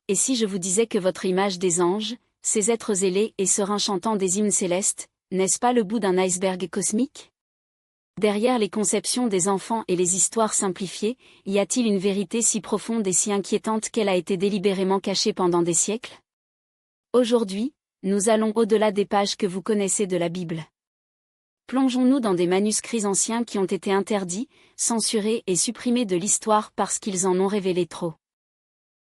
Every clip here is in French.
Et si je vous disais que votre image des anges, ces êtres zélés et sereins chantant des hymnes célestes, n'est-ce pas le bout d'un iceberg cosmique? Derrière les conceptions des enfants et les histoires simplifiées, y a-t-il une vérité si profonde et si inquiétante qu'elle a été délibérément cachée pendant des siècles? Aujourd'hui, nous allons au-delà des pages que vous connaissez de la Bible. Plongeons-nous dans des manuscrits anciens qui ont été interdits, censurés et supprimés de l'histoire parce qu'ils en ont révélé trop.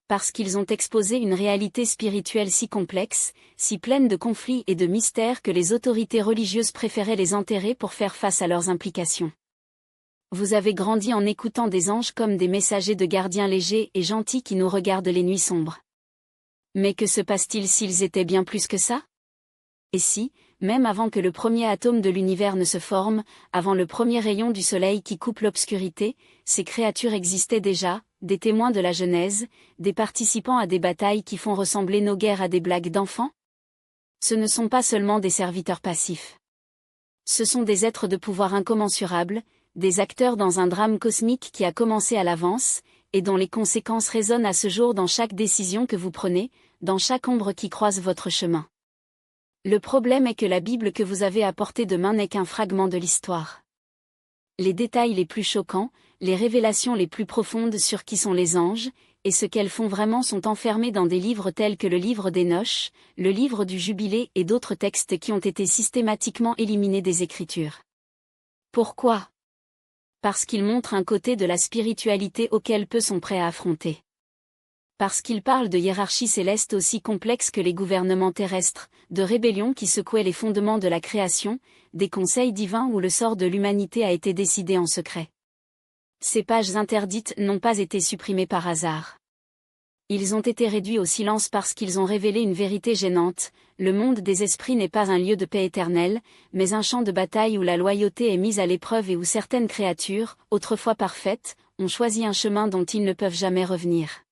Parce qu'ils ont exposé une réalité spirituelle si complexe, si pleine de conflits et de mystères que les autorités religieuses préféraient les enterrer pour faire face à leurs implications. Vous avez grandi en écoutant des anges comme des messagers de gardiens légers et gentils qui nous regardent les nuits sombres. Mais que se passe-t-il s'ils étaient bien plus que ça? Et si, même avant que le premier atome de l'univers ne se forme, avant le premier rayon du soleil qui coupe l'obscurité, ces créatures existaient déjà, des témoins de la Genèse, des participants à des batailles qui font ressembler nos guerres à des blagues d'enfants? Ce ne sont pas seulement des serviteurs passifs. Ce sont des êtres de pouvoir incommensurables, des acteurs dans un drame cosmique qui a commencé à l'avance, et dont les conséquences résonnent à ce jour dans chaque décision que vous prenez, dans chaque ombre qui croise votre chemin. Le problème est que la Bible que vous avez à portée de main n'est qu'un fragment de l'histoire. Les détails les plus choquants, les révélations les plus profondes sur qui sont les anges, et ce qu'elles font vraiment sont enfermés dans des livres tels que le livre d'Hénoch, le livre du Jubilé et d'autres textes qui ont été systématiquement éliminés des Écritures. Pourquoi? Parce qu'ils montrent un côté de la spiritualité auquel peu sont prêts à affronter. Parce qu'ils parlent de hiérarchies célestes aussi complexes que les gouvernements terrestres, de rébellions qui secouaient les fondements de la création, des conseils divins où le sort de l'humanité a été décidé en secret. Ces pages interdites n'ont pas été supprimées par hasard. Ils ont été réduits au silence parce qu'ils ont révélé une vérité gênante: le monde des esprits n'est pas un lieu de paix éternelle, mais un champ de bataille où la loyauté est mise à l'épreuve et où certaines créatures, autrefois parfaites, ont choisi un chemin dont ils ne peuvent jamais revenir.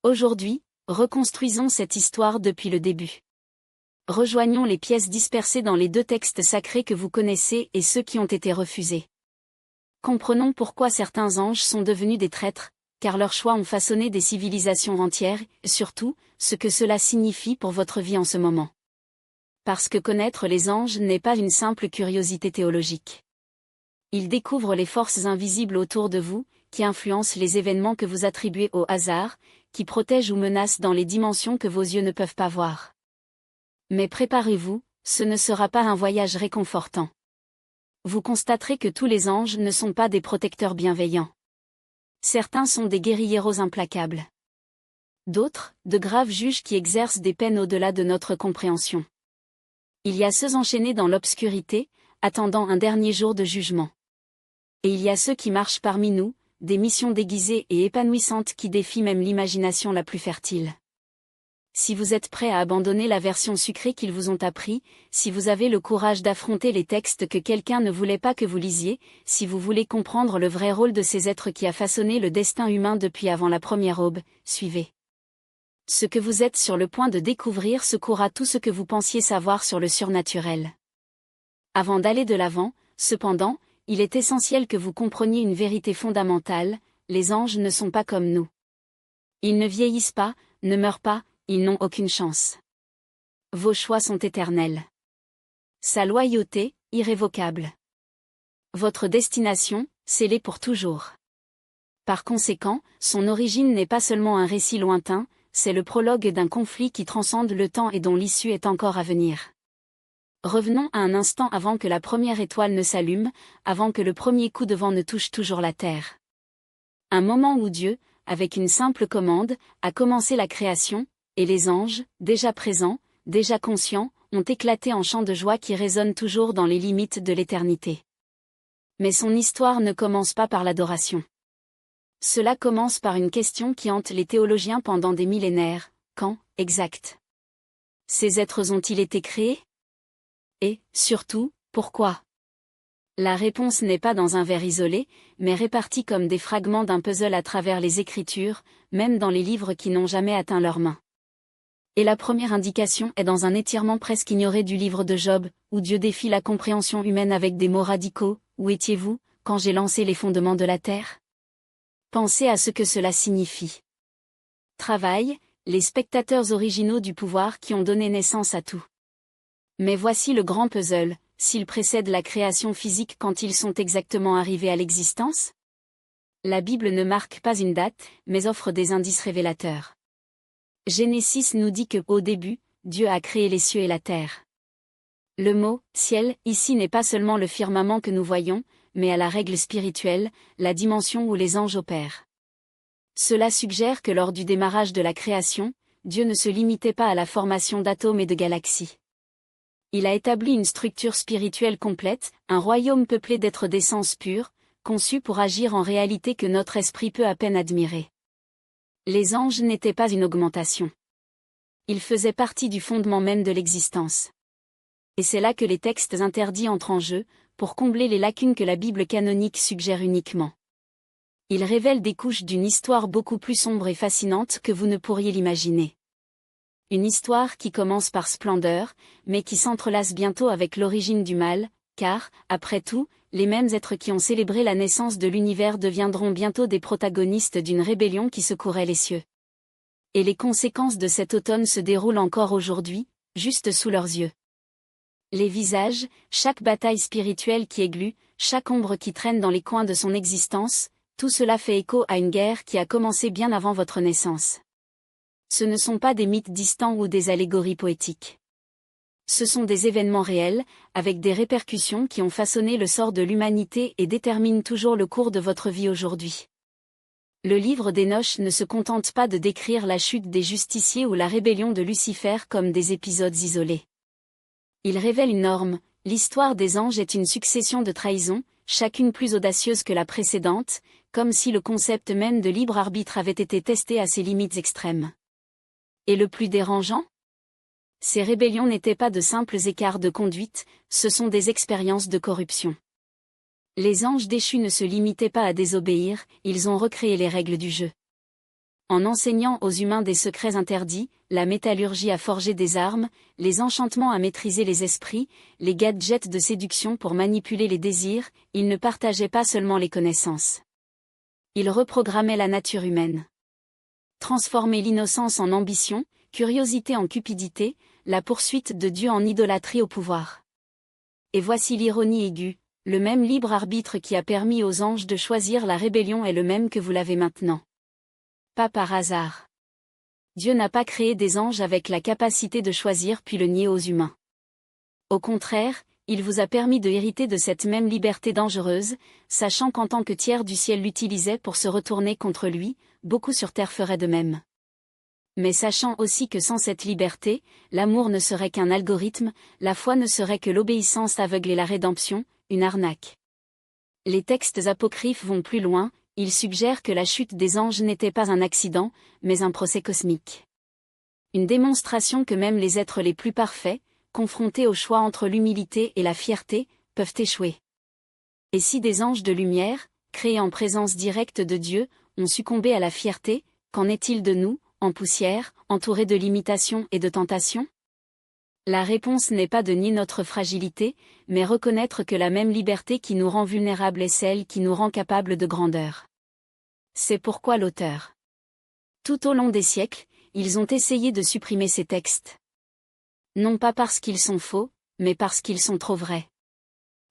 Aujourd'hui, reconstruisons cette histoire depuis le début. Rejoignons les pièces dispersées dans les deux textes sacrés que vous connaissez et ceux qui ont été refusés. Comprenons pourquoi certains anges sont devenus des traîtres, car leurs choix ont façonné des civilisations entières, et surtout, ce que cela signifie pour votre vie en ce moment. Parce que connaître les anges n'est pas une simple curiosité théologique. Ils découvrent les forces invisibles autour de vous, qui influencent les événements que vous attribuez au hasard, qui protègent ou menacent dans les dimensions que vos yeux ne peuvent pas voir. Mais préparez-vous, ce ne sera pas un voyage réconfortant. Vous constaterez que tous les anges ne sont pas des protecteurs bienveillants. Certains sont des guérilleros implacables. D'autres, de graves juges qui exercent des peines au-delà de notre compréhension. Il y a ceux enchaînés dans l'obscurité, attendant un dernier jour de jugement. Et il y a ceux qui marchent parmi nous, des missions déguisées et épanouissantes qui défient même l'imagination la plus fertile. Si vous êtes prêt à abandonner la version sucrée qu'ils vous ont appris, si vous avez le courage d'affronter les textes que quelqu'un ne voulait pas que vous lisiez, si vous voulez comprendre le vrai rôle de ces êtres qui a façonné le destin humain depuis avant la première aube, suivez. Ce que vous êtes sur le point de découvrir secourra tout ce que vous pensiez savoir sur le surnaturel. Avant d'aller de l'avant, cependant, il est essentiel que vous compreniez une vérité fondamentale: les anges ne sont pas comme nous. Ils ne vieillissent pas, ne meurent pas, ils n'ont aucune chance. Vos choix sont éternels. Sa loyauté, irrévocable. Votre destination, scellée pour toujours. Par conséquent, son origine n'est pas seulement un récit lointain, c'est le prologue d'un conflit qui transcende le temps et dont l'issue est encore à venir. Revenons à un instant avant que la première étoile ne s'allume, avant que le premier coup de vent ne touche toujours la terre. Un moment où Dieu, avec une simple commande, a commencé la création, et les anges, déjà présents, déjà conscients, ont éclaté en chants de joie qui résonnent toujours dans les limites de l'éternité. Mais son histoire ne commence pas par l'adoration. Cela commence par une question qui hante les théologiens pendant des millénaires: quand, exact, ces êtres ont-ils été créés? Et, surtout, pourquoi? La réponse n'est pas dans un vers isolé, mais répartie comme des fragments d'un puzzle à travers les Écritures, même dans les livres qui n'ont jamais atteint leurs mains. Et la première indication est dans un étirement presque ignoré du livre de Job, où Dieu défie la compréhension humaine avec des mots radicaux: où étiez-vous, quand j'ai lancé les fondements de la terre? Pensez à ce que cela signifie. Travail, les spectateurs originaux du pouvoir qui ont donné naissance à tout. Mais voici le grand puzzle, s'ils précèdent la création physique quand ils sont exactement arrivés à l'existence? La Bible ne marque pas une date, mais offre des indices révélateurs. Genesis nous dit que, au début, Dieu a créé les cieux et la terre. Le mot « ciel » ici n'est pas seulement le firmament que nous voyons, mais à la règle spirituelle, la dimension où les anges opèrent. Cela suggère que lors du démarrage de la création, Dieu ne se limitait pas à la formation d'atomes et de galaxies. Il a établi une structure spirituelle complète, un royaume peuplé d'êtres d'essence pure, conçu pour agir en réalité que notre esprit peut à peine admirer. Les anges n'étaient pas une augmentation. Ils faisaient partie du fondement même de l'existence. Et c'est là que les textes interdits entrent en jeu, pour combler les lacunes que la Bible canonique suggère uniquement. Ils révèlent des couches d'une histoire beaucoup plus sombre et fascinante que vous ne pourriez l'imaginer. Une histoire qui commence par splendeur, mais qui s'entrelace bientôt avec l'origine du mal, car, après tout, les mêmes êtres qui ont célébré la naissance de l'univers deviendront bientôt des protagonistes d'une rébellion qui secouerait les cieux. Et les conséquences de cet automne se déroulent encore aujourd'hui, juste sous leurs yeux. Les visages, chaque bataille spirituelle qui églue, chaque ombre qui traîne dans les coins de son existence, tout cela fait écho à une guerre qui a commencé bien avant votre naissance. Ce ne sont pas des mythes distants ou des allégories poétiques. Ce sont des événements réels, avec des répercussions qui ont façonné le sort de l'humanité et déterminent toujours le cours de votre vie aujourd'hui. Le livre d'Hénoch ne se contente pas de décrire la chute des justiciers ou la rébellion de Lucifer comme des épisodes isolés. Il révèle une norme, l'histoire des anges est une succession de trahisons, chacune plus audacieuse que la précédente, comme si le concept même de libre arbitre avait été testé à ses limites extrêmes. Et le plus dérangeant ? Ces rébellions n'étaient pas de simples écarts de conduite, ce sont des expériences de corruption. Les anges déchus ne se limitaient pas à désobéir, ils ont recréé les règles du jeu. En enseignant aux humains des secrets interdits, la métallurgie à forger des armes, les enchantements à maîtriser les esprits, les gadgets de séduction pour manipuler les désirs, ils ne partageaient pas seulement les connaissances. Ils reprogrammaient la nature humaine. Transformer l'innocence en ambition, curiosité en cupidité, la poursuite de Dieu en idolâtrie au pouvoir. Et voici l'ironie aiguë, le même libre arbitre qui a permis aux anges de choisir la rébellion est le même que vous l'avez maintenant. Pas par hasard. Dieu n'a pas créé des anges avec la capacité de choisir puis le nier aux humains. Au contraire, il vous a permis de hériter de cette même liberté dangereuse, sachant qu'en tant que tiers du ciel l'utilisait pour se retourner contre lui, beaucoup sur terre feraient de même. Mais sachant aussi que sans cette liberté, l'amour ne serait qu'un algorithme, la foi ne serait que l'obéissance aveugle et la rédemption, une arnaque. Les textes apocryphes vont plus loin, ils suggèrent que la chute des anges n'était pas un accident, mais un procès cosmique. Une démonstration que même les êtres les plus parfaits, confrontés au choix entre l'humilité et la fierté, peuvent échouer. Et si des anges de lumière, créés en présence directe de Dieu, ont succombé à la fierté, qu'en est-il de nous, en poussière, entourés de limitations et de tentations ? La réponse n'est pas de nier notre fragilité, mais reconnaître que la même liberté qui nous rend vulnérables est celle qui nous rend capables de grandeur. C'est pourquoi l'auteur. Tout au long des siècles, ils ont essayé de supprimer ces textes. Non pas parce qu'ils sont faux, mais parce qu'ils sont trop vrais.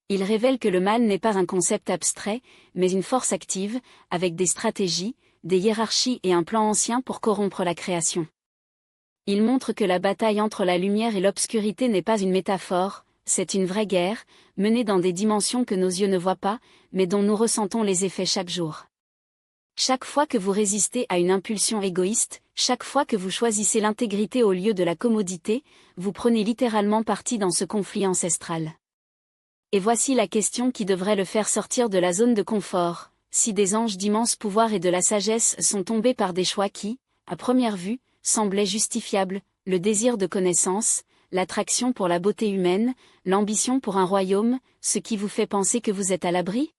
Ils révèlent que le mal n'est pas un concept abstrait, mais une force active, avec des stratégies, des hiérarchies et un plan ancien pour corrompre la création. Ils montrent que la bataille entre la lumière et l'obscurité n'est pas une métaphore, c'est une vraie guerre, menée dans des dimensions que nos yeux ne voient pas, mais dont nous ressentons les effets chaque jour. Chaque fois que vous résistez à une impulsion égoïste, chaque fois que vous choisissez l'intégrité au lieu de la commodité, vous prenez littéralement parti dans ce conflit ancestral. Et voici la question qui devrait le faire sortir de la zone de confort. Si des anges d'immense pouvoir et de la sagesse sont tombés par des choix qui, à première vue, semblaient justifiables, le désir de connaissance, l'attraction pour la beauté humaine, l'ambition pour un royaume, ce qui vous fait penser que vous êtes à l'abri ?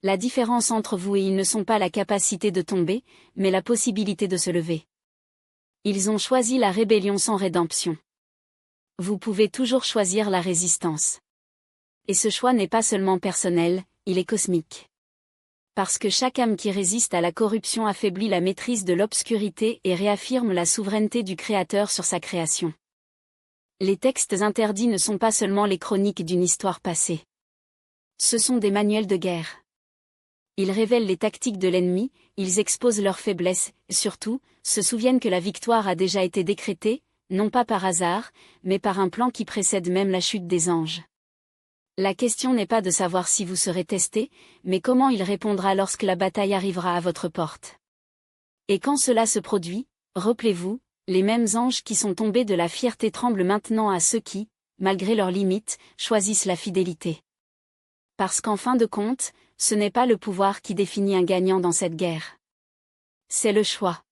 La différence entre vous et ils ne sont pas la capacité de tomber, mais la possibilité de se lever. Ils ont choisi la rébellion sans rédemption. Vous pouvez toujours choisir la résistance. Et ce choix n'est pas seulement personnel, il est cosmique. Parce que chaque âme qui résiste à la corruption affaiblit la maîtrise de l'obscurité et réaffirme la souveraineté du Créateur sur sa création. Les textes interdits ne sont pas seulement les chroniques d'une histoire passée. Ce sont des manuels de guerre. Ils révèlent les tactiques de l'ennemi, ils exposent leurs faiblesses, et surtout, se souviennent que la victoire a déjà été décrétée, non pas par hasard, mais par un plan qui précède même la chute des anges. La question n'est pas de savoir si vous serez testé, mais comment il répondra lorsque la bataille arrivera à votre porte. Et quand cela se produit, rappelez-vous, les mêmes anges qui sont tombés de la fierté tremblent maintenant à ceux qui, malgré leurs limites, choisissent la fidélité. Parce qu'en fin de compte, ce n'est pas le pouvoir qui définit un gagnant dans cette guerre. C'est le choix.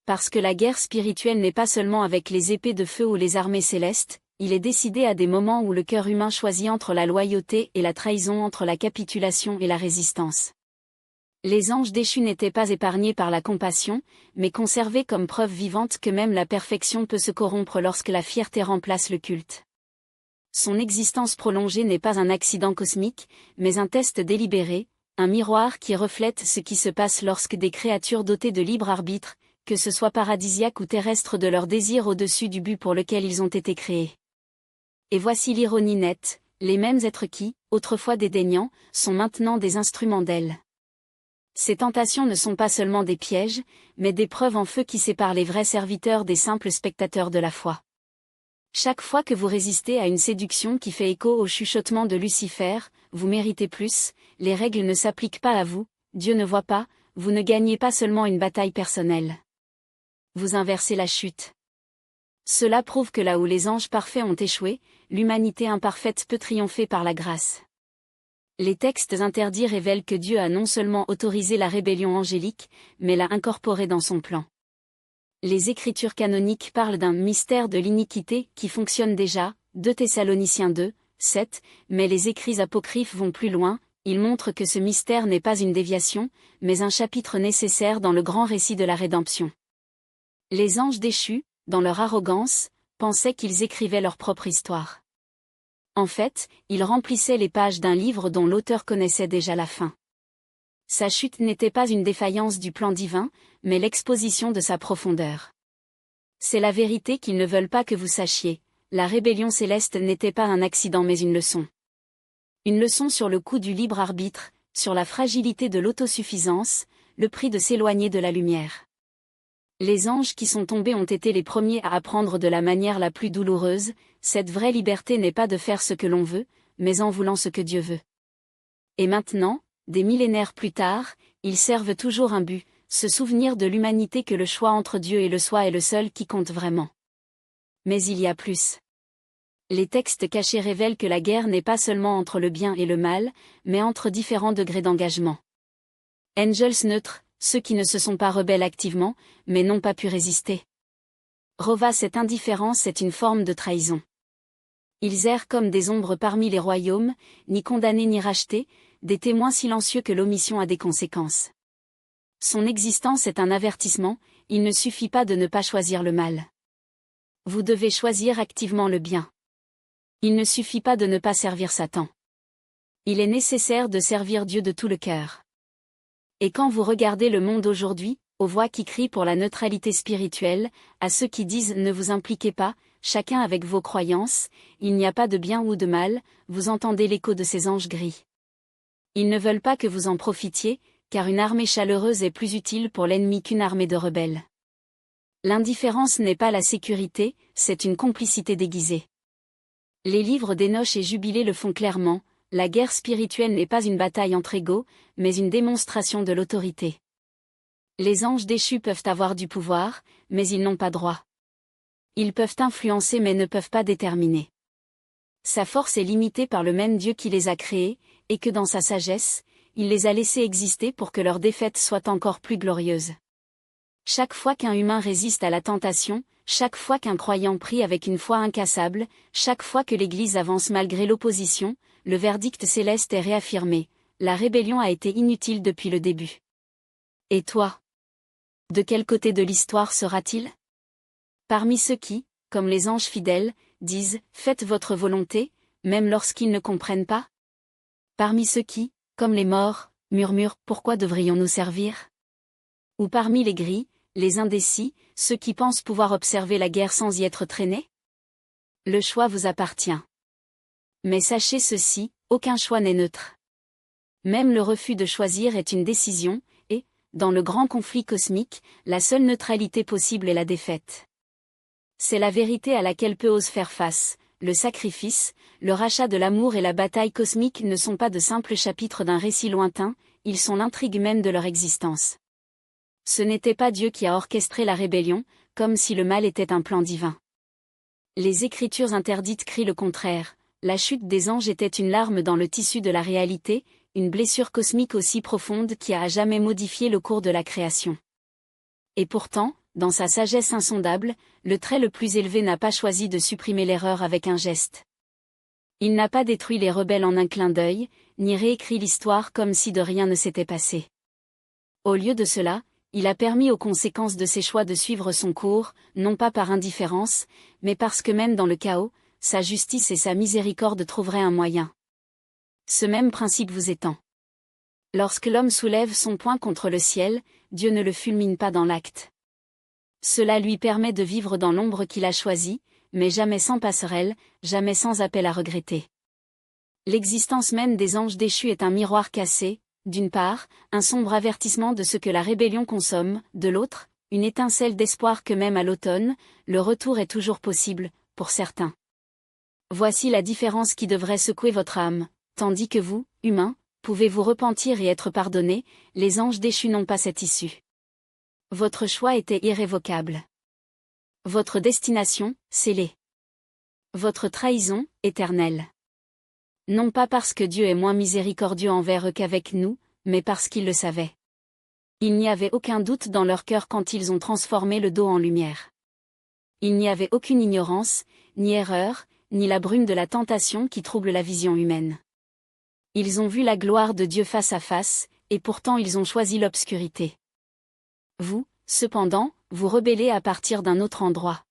Parce que la guerre spirituelle n'est pas seulement avec les épées de feu ou les armées célestes, il est décidé à des moments où le cœur humain choisit entre la loyauté et la trahison, entre la capitulation et la résistance. Les anges déchus n'étaient pas épargnés par la compassion, mais conservés comme preuve vivante que même la perfection peut se corrompre lorsque la fierté remplace le culte. Son existence prolongée n'est pas un accident cosmique, mais un test délibéré, un miroir qui reflète ce qui se passe lorsque des créatures dotées de libre arbitre, que ce soit paradisiaque ou terrestre, de leur désir au-dessus du but pour lequel ils ont été créés. Et voici l'ironie nette, les mêmes êtres qui, autrefois dédaignants, sont maintenant des instruments d'elle. Ces tentations ne sont pas seulement des pièges, mais des preuves en feu qui séparent les vrais serviteurs des simples spectateurs de la foi. Chaque fois que vous résistez à une séduction qui fait écho au chuchotement de Lucifer, vous méritez plus, les règles ne s'appliquent pas à vous, Dieu ne voit pas, vous ne gagnez pas seulement une bataille personnelle. Vous inversez la chute. Cela prouve que là où les anges parfaits ont échoué, l'humanité imparfaite peut triompher par la grâce. Les textes interdits révèlent que Dieu a non seulement autorisé la rébellion angélique, mais l'a incorporée dans son plan. Les Écritures canoniques parlent d'un mystère de l'iniquité qui fonctionne déjà, 2 Thessaloniciens 2, 7, mais les écrits apocryphes vont plus loin, ils montrent que ce mystère n'est pas une déviation, mais un chapitre nécessaire dans le grand récit de la rédemption. Les anges déchus, dans leur arrogance, pensaient qu'ils écrivaient leur propre histoire. En fait, ils remplissaient les pages d'un livre dont l'auteur connaissait déjà la fin. Sa chute n'était pas une défaillance du plan divin, mais l'exposition de sa profondeur. C'est la vérité qu'ils ne veulent pas que vous sachiez, la rébellion céleste n'était pas un accident mais une leçon. Une leçon sur le coût du libre arbitre, sur la fragilité de l'autosuffisance, le prix de s'éloigner de la lumière. Les anges qui sont tombés ont été les premiers à apprendre de la manière la plus douloureuse, cette vraie liberté n'est pas de faire ce que l'on veut, mais en voulant ce que Dieu veut. Et maintenant, des millénaires plus tard, ils servent toujours un but, se souvenir de l'humanité que le choix entre Dieu et le soi est le seul qui compte vraiment. Mais il y a plus. Les textes cachés révèlent que la guerre n'est pas seulement entre le bien et le mal, mais entre différents degrés d'engagement. Angels neutres, ceux qui ne se sont pas rebelles activement, mais n'ont pas pu résister. Rova, cette indifférence est une forme de trahison. Ils errent comme des ombres parmi les royaumes, ni condamnés ni rachetés, des témoins silencieux que l'omission a des conséquences. Son existence est un avertissement, il ne suffit pas de ne pas choisir le mal. Vous devez choisir activement le bien. Il ne suffit pas de ne pas servir Satan. Il est nécessaire de servir Dieu de tout le cœur. Et quand vous regardez le monde aujourd'hui, aux voix qui crient pour la neutralité spirituelle, à ceux qui disent ne vous impliquez pas, chacun avec vos croyances, il n'y a pas de bien ou de mal, vous entendez l'écho de ces anges gris. Ils ne veulent pas que vous en profitiez, car une armée chaleureuse est plus utile pour l'ennemi qu'une armée de rebelles. L'indifférence n'est pas la sécurité, c'est une complicité déguisée. Les livres d'Hénoch et Jubilé le font clairement, la guerre spirituelle n'est pas une bataille entre égaux, mais une démonstration de l'autorité. Les anges déchus peuvent avoir du pouvoir, mais ils n'ont pas droit. Ils peuvent influencer mais ne peuvent pas déterminer. Sa force est limitée par le même Dieu qui les a créés, et que dans sa sagesse, il les a laissés exister pour que leur défaite soit encore plus glorieuse. Chaque fois qu'un humain résiste à la tentation, chaque fois qu'un croyant prie avec une foi incassable, chaque fois que l'Église avance malgré l'opposition, le verdict céleste est réaffirmé, la rébellion a été inutile depuis le début. Et toi? De quel côté de l'histoire sera-t-il? Parmi ceux qui, comme les anges fidèles, disent « Faites votre volonté », même lorsqu'ils ne comprennent pas? Parmi ceux qui, comme les morts, murmurent « Pourquoi devrions-nous servir ?» Ou parmi les gris, les indécis, ceux qui pensent pouvoir observer la guerre sans y être traînés? Le choix vous appartient. Mais sachez ceci, aucun choix n'est neutre. Même le refus de choisir est une décision, et, dans le grand conflit cosmique, la seule neutralité possible est la défaite. C'est la vérité à laquelle peu osent faire face. Le sacrifice, le rachat de l'amour et la bataille cosmique ne sont pas de simples chapitres d'un récit lointain, ils sont l'intrigue même de leur existence. Ce n'était pas Dieu qui a orchestré la rébellion, comme si le mal était un plan divin. Les Écritures interdites crient le contraire. La chute des anges était une larme dans le tissu de la réalité, une blessure cosmique aussi profonde qui a à jamais modifié le cours de la création. Et pourtant, dans sa sagesse insondable, le Très le plus élevé n'a pas choisi de supprimer l'erreur avec un geste. Il n'a pas détruit les rebelles en un clin d'œil, ni réécrit l'histoire comme si de rien ne s'était passé. Au lieu de cela, il a permis aux conséquences de ses choix de suivre son cours, non pas par indifférence, mais parce que même dans le chaos, sa justice et sa miséricorde trouveraient un moyen. Ce même principe vous étend. Lorsque l'homme soulève son poing contre le ciel, Dieu ne le fulmine pas dans l'acte. Cela lui permet de vivre dans l'ombre qu'il a choisie, mais jamais sans passerelle, jamais sans appel à regretter. L'existence même des anges déchus est un miroir cassé, d'une part, un sombre avertissement de ce que la rébellion consomme, de l'autre, une étincelle d'espoir que même à l'automne, le retour est toujours possible, pour certains. Voici la différence qui devrait secouer votre âme, tandis que vous, humains, pouvez vous repentir et être pardonnés, les anges déchus n'ont pas cette issue. Votre choix était irrévocable. Votre destination, scellée. Votre trahison, éternelle. Non pas parce que Dieu est moins miséricordieux envers eux qu'avec nous, mais parce qu'il le savait. Il n'y avait aucun doute dans leur cœur quand ils ont transformé le dos en lumière. Il n'y avait aucune ignorance, ni erreur, ni la brume de la tentation qui trouble la vision humaine. Ils ont vu la gloire de Dieu face à face, et pourtant ils ont choisi l'obscurité. Vous, cependant, vous rebellez à partir d'un autre endroit.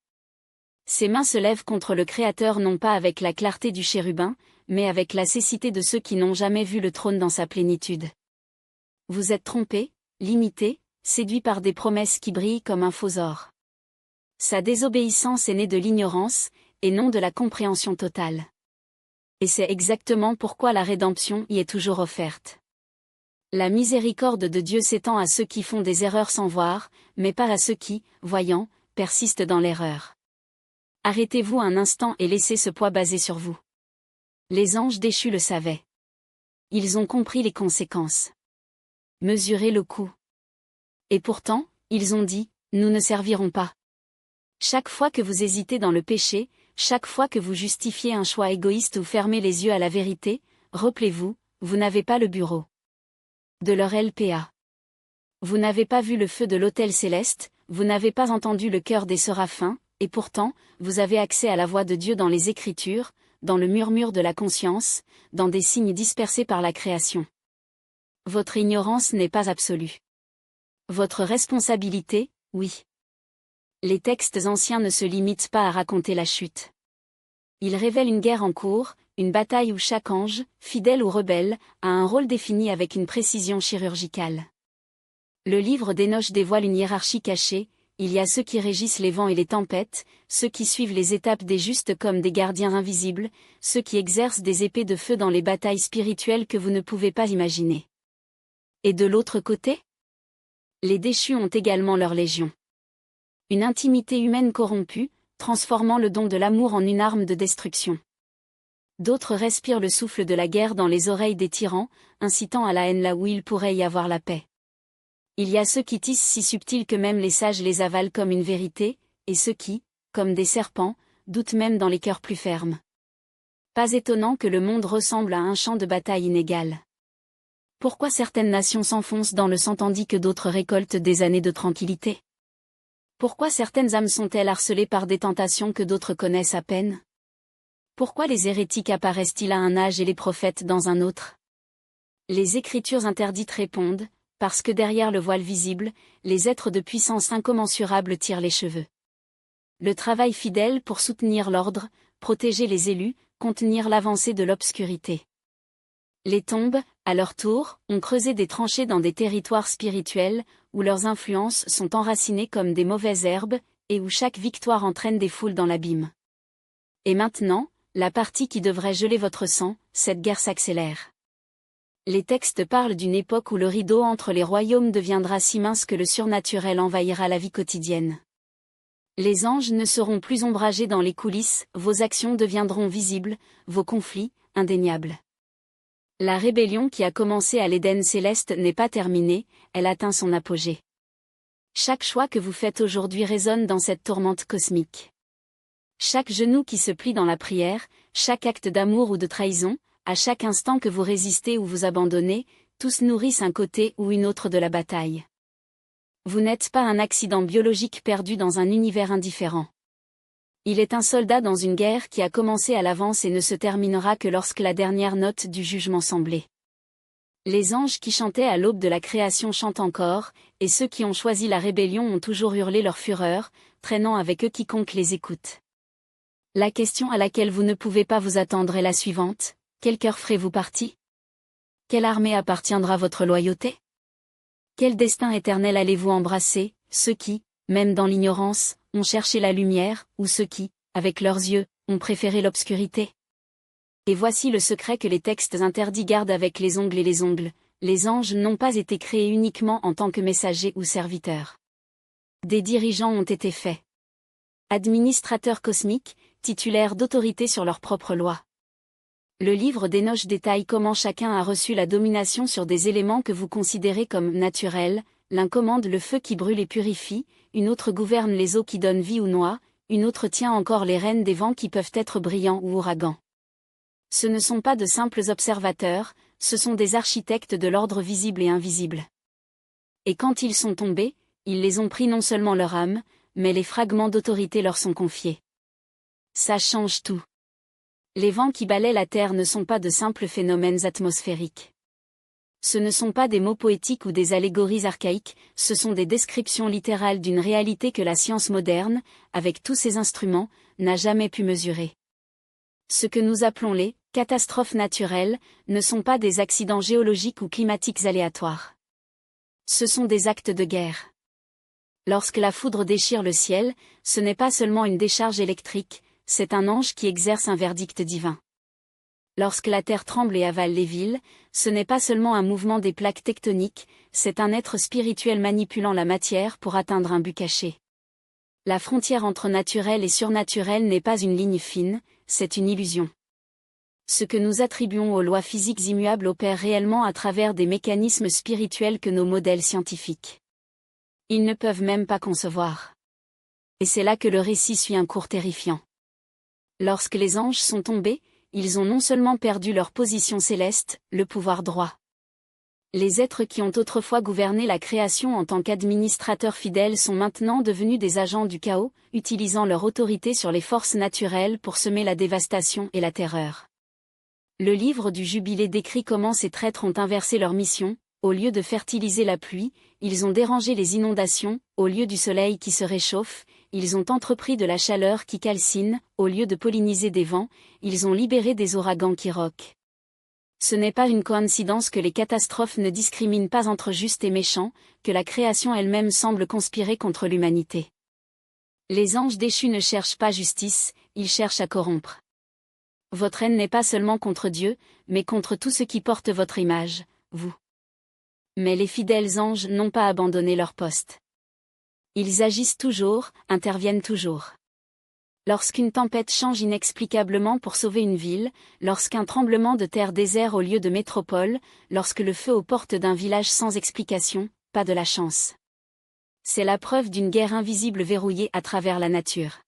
Ses mains se lèvent contre le Créateur non pas avec la clarté du chérubin, mais avec la cécité de ceux qui n'ont jamais vu le trône dans sa plénitude. Vous êtes trompés, limités, séduits par des promesses qui brillent comme un faux or. Sa désobéissance est née de l'ignorance, et non de la compréhension totale. Et c'est exactement pourquoi la rédemption y est toujours offerte. La miséricorde de Dieu s'étend à ceux qui font des erreurs sans voir, mais pas à ceux qui, voyant, persistent dans l'erreur. Arrêtez-vous un instant et laissez ce poids baser sur vous. Les anges déchus le savaient. Ils ont compris les conséquences. Mesurez le coût. Et pourtant, ils ont dit, nous ne servirons pas. Chaque fois que vous hésitez dans le péché, chaque fois que vous justifiez un choix égoïste ou fermez les yeux à la vérité, rappelez-vous, vous n'avez pas le bureau de leur LPA. Vous n'avez pas vu le feu de l'autel céleste, vous n'avez pas entendu le cœur des séraphins, et pourtant, vous avez accès à la voix de Dieu dans les Écritures, dans le murmure de la conscience, dans des signes dispersés par la création. Votre ignorance n'est pas absolue. Votre responsabilité, oui. Les textes anciens ne se limitent pas à raconter la chute. Ils révèlent une guerre en cours, une bataille où chaque ange, fidèle ou rebelle, a un rôle défini avec une précision chirurgicale. Le livre d'Hénoch dévoile une hiérarchie cachée, il y a ceux qui régissent les vents et les tempêtes, ceux qui suivent les étapes des justes comme des gardiens invisibles, ceux qui exercent des épées de feu dans les batailles spirituelles que vous ne pouvez pas imaginer. Et de l'autre côté? Les déchus ont également leur légion. Une intimité humaine corrompue, transformant le don de l'amour en une arme de destruction. D'autres respirent le souffle de la guerre dans les oreilles des tyrans, incitant à la haine là où il pourrait y avoir la paix. Il y a ceux qui tissent si subtils que même les sages les avalent comme une vérité, et ceux qui, comme des serpents, doutent même dans les cœurs plus fermes. Pas étonnant que le monde ressemble à un champ de bataille inégal. Pourquoi certaines nations s'enfoncent dans le sang tandis que d'autres récoltent des années de tranquillité? Pourquoi certaines âmes sont-elles harcelées par des tentations que d'autres connaissent à peine? Pourquoi les hérétiques apparaissent-ils à un âge et les prophètes dans un autre? Les Écritures interdites répondent, parce que derrière le voile visible, les êtres de puissance incommensurable tirent les cheveux. Le travail fidèle pour soutenir l'ordre, protéger les élus, contenir l'avancée de l'obscurité. Les tombes, à leur tour, ont creusé des tranchées dans des territoires spirituels, où leurs influences sont enracinées comme des mauvaises herbes, et où chaque victoire entraîne des foules dans l'abîme. Et maintenant, la partie qui devrait geler votre sang, cette guerre s'accélère. Les textes parlent d'une époque où le rideau entre les royaumes deviendra si mince que le surnaturel envahira la vie quotidienne. Les anges ne seront plus ombragés dans les coulisses, vos actions deviendront visibles, vos conflits, indéniables. La rébellion qui a commencé à l'Éden céleste n'est pas terminée, elle atteint son apogée. Chaque choix que vous faites aujourd'hui résonne dans cette tourmente cosmique. Chaque genou qui se plie dans la prière, chaque acte d'amour ou de trahison, à chaque instant que vous résistez ou vous abandonnez, tous nourrissent un côté ou une autre de la bataille. Vous n'êtes pas un accident biologique perdu dans un univers indifférent. Il est un soldat dans une guerre qui a commencé à l'avance et ne se terminera que lorsque la dernière note du jugement semblait. Les anges qui chantaient à l'aube de la création chantent encore, et ceux qui ont choisi la rébellion ont toujours hurlé leur fureur, traînant avec eux quiconque les écoute. La question à laquelle vous ne pouvez pas vous attendre est la suivante: quel cœur ferez-vous partie? Quelle armée appartiendra votre loyauté? Quel destin éternel allez-vous embrasser, ceux qui, même dans l'ignorance, ont cherché la lumière, ou ceux qui, avec leurs yeux, ont préféré l'obscurité? Et voici le secret que les textes interdits gardent avec les ongles et les ongles: les anges n'ont pas été créés uniquement en tant que messagers ou serviteurs. Des dirigeants ont été faits. Administrateurs cosmiques, titulaires d'autorité sur leurs propres lois. Le livre d'Enoch détaille comment chacun a reçu la domination sur des éléments que vous considérez comme naturels. L'un commande le feu qui brûle et purifie, une autre gouverne les eaux qui donnent vie ou noie, une autre tient encore les rênes des vents qui peuvent être brillants ou ouragans. Ce ne sont pas de simples observateurs, ce sont des architectes de l'ordre visible et invisible. Et quand ils sont tombés, ils les ont pris non seulement leur âme, mais les fragments d'autorité leur sont confiés. Ça change tout. Les vents qui balaient la terre ne sont pas de simples phénomènes atmosphériques. Ce ne sont pas des mots poétiques ou des allégories archaïques, ce sont des descriptions littérales d'une réalité que la science moderne, avec tous ses instruments, n'a jamais pu mesurer. Ce que nous appelons les catastrophes naturelles ne sont pas des accidents géologiques ou climatiques aléatoires. Ce sont des actes de guerre. Lorsque la foudre déchire le ciel, ce n'est pas seulement une décharge électrique, c'est un ange qui exerce un verdict divin. Lorsque la terre tremble et avale les villes, ce n'est pas seulement un mouvement des plaques tectoniques, c'est un être spirituel manipulant la matière pour atteindre un but caché. La frontière entre naturel et surnaturel n'est pas une ligne fine, c'est une illusion. Ce que nous attribuons aux lois physiques immuables opère réellement à travers des mécanismes spirituels que nos modèles scientifiques ils ne peuvent même pas concevoir. Et c'est là que le récit suit un cours terrifiant. Lorsque les anges sont tombés, ils ont non seulement perdu leur position céleste, le pouvoir droit. Les êtres qui ont autrefois gouverné la création en tant qu'administrateurs fidèles sont maintenant devenus des agents du chaos, utilisant leur autorité sur les forces naturelles pour semer la dévastation et la terreur. Le livre du Jubilé décrit comment ces traîtres ont inversé leur mission. Au lieu de fertiliser la pluie, ils ont dérangé les inondations, au lieu du soleil qui se réchauffe, ils ont entrepris de la chaleur qui calcine, au lieu de polliniser des vents, ils ont libéré des ouragans qui roquent. Ce n'est pas une coïncidence que les catastrophes ne discriminent pas entre justes et méchants, que la création elle-même semble conspirer contre l'humanité. Les anges déchus ne cherchent pas justice, ils cherchent à corrompre. Votre haine n'est pas seulement contre Dieu, mais contre tout ce qui porte votre image, vous. Mais les fidèles anges n'ont pas abandonné leur poste. Ils agissent toujours, interviennent toujours. Lorsqu'une tempête change inexplicablement pour sauver une ville, lorsqu'un tremblement de terre désert au lieu de métropole, lorsque le feu aux portes d'un village sans explication, pas de la chance. C'est la preuve d'une guerre invisible verrouillée à travers la nature.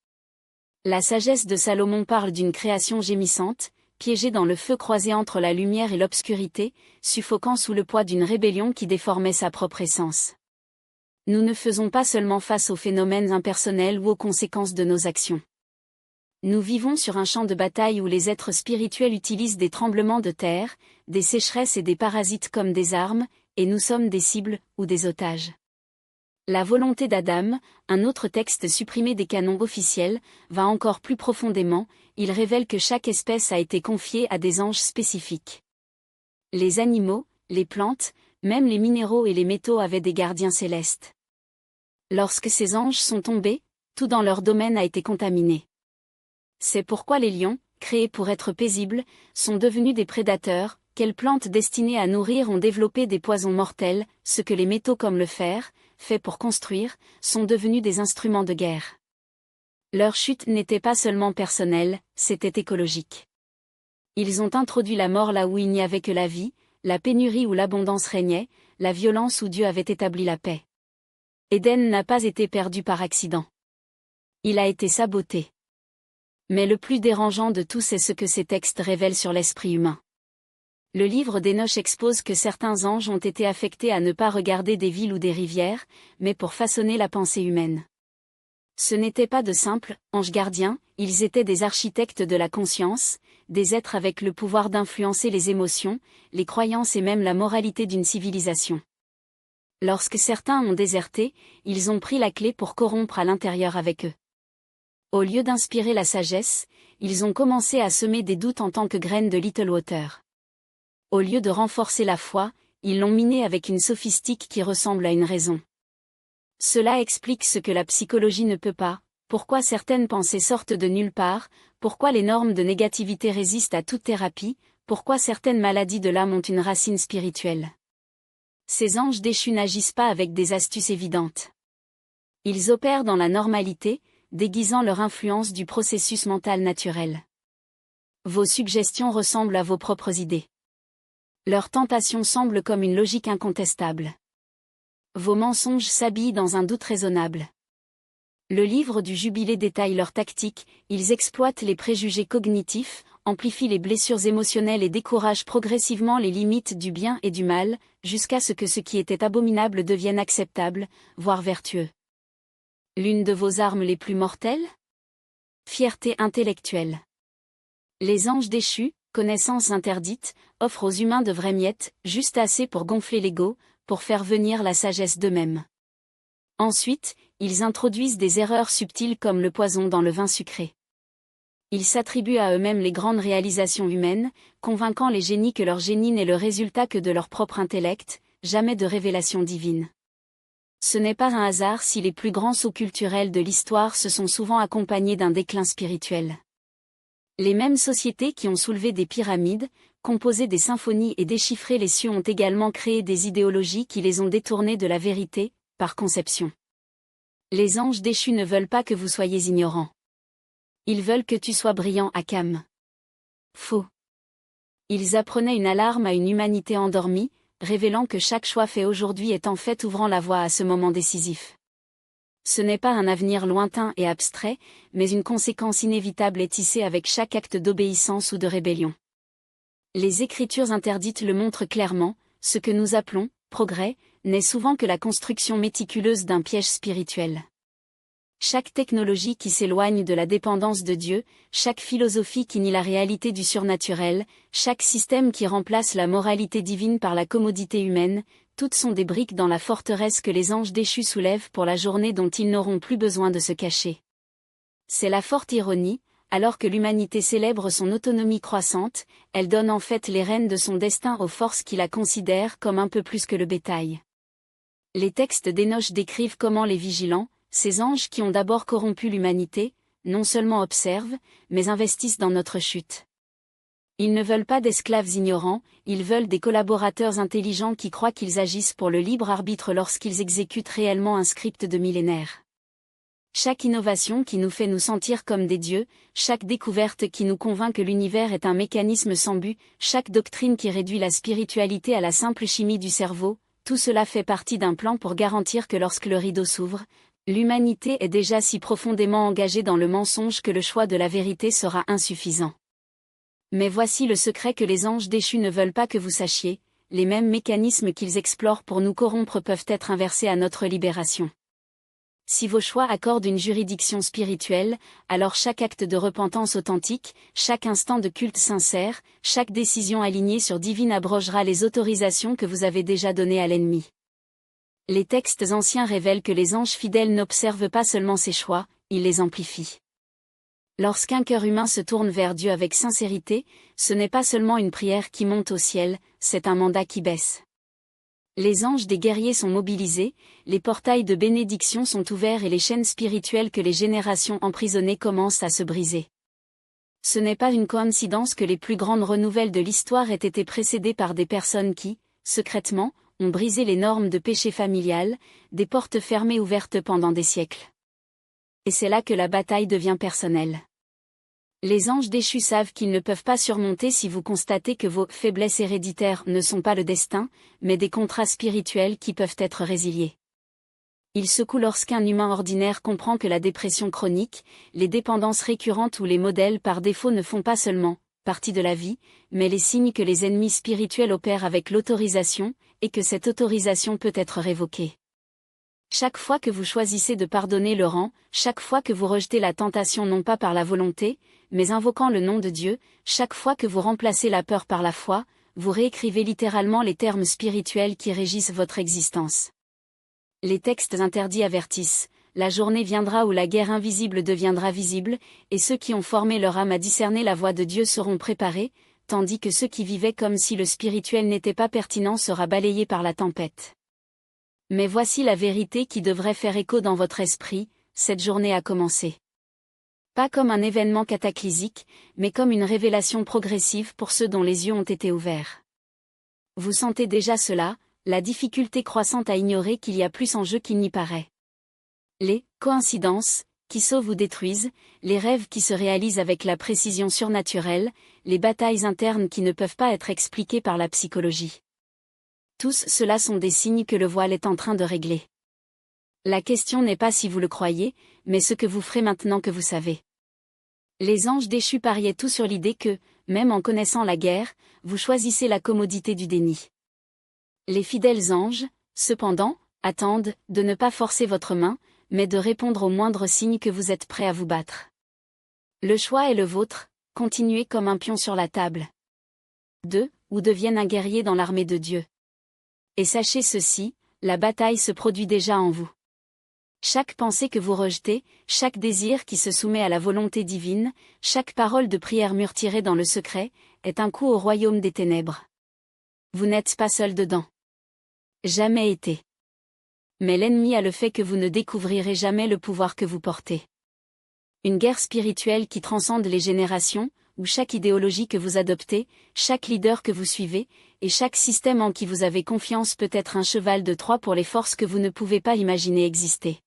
La sagesse de Salomon parle d'une création gémissante, piégée dans le feu croisé entre la lumière et l'obscurité, suffoquant sous le poids d'une rébellion qui déformait sa propre essence. Nous ne faisons pas seulement face aux phénomènes impersonnels ou aux conséquences de nos actions. Nous vivons sur un champ de bataille où les êtres spirituels utilisent des tremblements de terre, des sécheresses et des parasites comme des armes, et nous sommes des cibles, ou des otages. La volonté d'Adam, un autre texte supprimé des canons officiels, va encore plus profondément, il révèle que chaque espèce a été confiée à des anges spécifiques. Les animaux, les plantes, même les minéraux et les métaux avaient des gardiens célestes. Lorsque ces anges sont tombés, tout dans leur domaine a été contaminé. C'est pourquoi les lions, créés pour être paisibles, sont devenus des prédateurs, quelles plantes destinées à nourrir ont développé des poisons mortels, ce que les métaux comme le fer, faits pour construire, sont devenus des instruments de guerre. Leur chute n'était pas seulement personnelle, c'était écologique. Ils ont introduit la mort là où il n'y avait que la vie, la pénurie où l'abondance régnait, la violence où Dieu avait établi la paix. Éden n'a pas été perdu par accident. Il a été saboté. Mais le plus dérangeant de tout c'est ce que ces textes révèlent sur l'esprit humain. Le livre d'Hénoch expose que certains anges ont été affectés à ne pas regarder des villes ou des rivières, mais pour façonner la pensée humaine. Ce n'étaient pas de simples anges gardiens, ils étaient des architectes de la conscience, des êtres avec le pouvoir d'influencer les émotions, les croyances et même la moralité d'une civilisation. Lorsque certains ont déserté, ils ont pris la clé pour corrompre à l'intérieur avec eux. Au lieu d'inspirer la sagesse, ils ont commencé à semer des doutes en tant que graines de Littlewater. Au lieu de renforcer la foi, ils l'ont minée avec une sophistique qui ressemble à une raison. Cela explique ce que la psychologie ne peut pas, pourquoi certaines pensées sortent de nulle part, pourquoi les normes de négativité résistent à toute thérapie, pourquoi certaines maladies de l'âme ont une racine spirituelle. Ces anges déchus n'agissent pas avec des astuces évidentes. Ils opèrent dans la normalité, déguisant leur influence du processus mental naturel. Vos suggestions ressemblent à vos propres idées. Leur tentation semble comme une logique incontestable. Vos mensonges s'habillent dans un doute raisonnable. Le livre du Jubilé détaille leurs tactiques, ils exploitent les préjugés cognitifs, amplifient les blessures émotionnelles et découragent progressivement les limites du bien et du mal, jusqu'à ce que ce qui était abominable devienne acceptable, voire vertueux. L'une de vos armes les plus mortelles ? Fierté intellectuelle. Les anges déchus, connaissances interdites, offrent aux humains de vraies miettes, juste assez pour gonfler l'ego, pour faire venir la sagesse d'eux-mêmes. Ensuite, ils introduisent des erreurs subtiles comme le poison dans le vin sucré. Ils s'attribuent à eux-mêmes les grandes réalisations humaines, convainquant les génies que leur génie n'est le résultat que de leur propre intellect, jamais de révélation divine. Ce n'est pas un hasard si les plus grands sauts culturels de l'histoire se sont souvent accompagnés d'un déclin spirituel. Les mêmes sociétés qui ont soulevé des pyramides, composé des symphonies et déchiffré les cieux ont également créé des idéologies qui les ont détournés de la vérité, par conception. Les anges déchus ne veulent pas que vous soyez ignorants. Ils veulent que tu sois brillant, Akam. Faux. Ils apprenaient une alarme à une humanité endormie, révélant que chaque choix fait aujourd'hui est en fait ouvrant la voie à ce moment décisif. Ce n'est pas un avenir lointain et abstrait, mais une conséquence inévitable est tissée avec chaque acte d'obéissance ou de rébellion. Les Écritures interdites le montrent clairement, ce que nous appelons « progrès » n'est souvent que la construction méticuleuse d'un piège spirituel. Chaque technologie qui s'éloigne de la dépendance de Dieu, chaque philosophie qui nie la réalité du surnaturel, chaque système qui remplace la moralité divine par la commodité humaine, toutes sont des briques dans la forteresse que les anges déchus soulèvent pour la journée dont ils n'auront plus besoin de se cacher. C'est la forte ironie, alors que l'humanité célèbre son autonomie croissante, elle donne en fait les rênes de son destin aux forces qui la considèrent comme un peu plus que le bétail. Les textes d'Hénoch décrivent comment les vigilants, ces anges qui ont d'abord corrompu l'humanité, non seulement observent, mais investissent dans notre chute. Ils ne veulent pas d'esclaves ignorants, ils veulent des collaborateurs intelligents qui croient qu'ils agissent pour le libre arbitre lorsqu'ils exécutent réellement un script de millénaires. Chaque innovation qui nous fait nous sentir comme des dieux, chaque découverte qui nous convainc que l'univers est un mécanisme sans but, chaque doctrine qui réduit la spiritualité à la simple chimie du cerveau, tout cela fait partie d'un plan pour garantir que lorsque le rideau s'ouvre, l'humanité est déjà si profondément engagée dans le mensonge que le choix de la vérité sera insuffisant. Mais voici le secret que les anges déchus ne veulent pas que vous sachiez, les mêmes mécanismes qu'ils explorent pour nous corrompre peuvent être inversés à notre libération. Si vos choix accordent une juridiction spirituelle, alors chaque acte de repentance authentique, chaque instant de culte sincère, chaque décision alignée sur divine abrogera les autorisations que vous avez déjà données à l'ennemi. Les textes anciens révèlent que les anges fidèles n'observent pas seulement ces choix, ils les amplifient. Lorsqu'un cœur humain se tourne vers Dieu avec sincérité, ce n'est pas seulement une prière qui monte au ciel, c'est un mandat qui baisse. Les anges des guerriers sont mobilisés, les portails de bénédiction sont ouverts et les chaînes spirituelles que les générations emprisonnées commencent à se briser. Ce n'est pas une coïncidence que les plus grandes renouvelles de l'histoire aient été précédées par des personnes qui, secrètement, ont brisé les normes de péché familial, des portes fermées ouvertes pendant des siècles. Et c'est là que la bataille devient personnelle. Les anges déchus savent qu'ils ne peuvent pas surmonter si vous constatez que vos faiblesses héréditaires ne sont pas le destin, mais des contrats spirituels qui peuvent être résiliés. Ils secouent lorsqu'un humain ordinaire comprend que la dépression chronique, les dépendances récurrentes ou les modèles par défaut ne font pas seulement partie de la vie, mais les signes que les ennemis spirituels opèrent avec l'autorisation, et que cette autorisation peut être révoquée. Chaque fois que vous choisissez de pardonner le rang, chaque fois que vous rejetez la tentation non pas par la volonté, mais invoquant le nom de Dieu, chaque fois que vous remplacez la peur par la foi, vous réécrivez littéralement les termes spirituels qui régissent votre existence. Les textes interdits avertissent, la journée viendra où la guerre invisible deviendra visible, et ceux qui ont formé leur âme à discerner la voix de Dieu seront préparés, tandis que ceux qui vivaient comme si le spirituel n'était pas pertinent sera balayé par la tempête. Mais voici la vérité qui devrait faire écho dans votre esprit, cette journée a commencé. Pas comme un événement cataclysique, mais comme une révélation progressive pour ceux dont les yeux ont été ouverts. Vous sentez déjà cela, la difficulté croissante à ignorer qu'il y a plus en jeu qu'il n'y paraît. Les coïncidences, qui sauvent ou détruisent, les rêves qui se réalisent avec la précision surnaturelle, les batailles internes qui ne peuvent pas être expliquées par la psychologie. Tous ceux-là sont des signes que le voile est en train de régler. La question n'est pas si vous le croyez, mais ce que vous ferez maintenant que vous savez. Les anges déchus pariaient tout sur l'idée que, même en connaissant la guerre, vous choisissez la commodité du déni. Les fidèles anges, cependant, attendent de ne pas forcer votre main, mais de répondre au moindre signe que vous êtes prêt à vous battre. Le choix est le vôtre, continuez comme un pion sur la table. 2. Ou deviennent un guerrier dans l'armée de Dieu. Et sachez ceci, la bataille se produit déjà en vous. Chaque pensée que vous rejetez, chaque désir qui se soumet à la volonté divine, chaque parole de prière murmurée dans le secret, est un coup au royaume des ténèbres. Vous n'êtes pas seul dedans. Jamais été. Mais l'ennemi a le fait que vous ne découvrirez jamais le pouvoir que vous portez. Une guerre spirituelle qui transcende les générations, où chaque idéologie que vous adoptez, chaque leader que vous suivez, et chaque système en qui vous avez confiance peut être un cheval de Troie pour les forces que vous ne pouvez pas imaginer exister.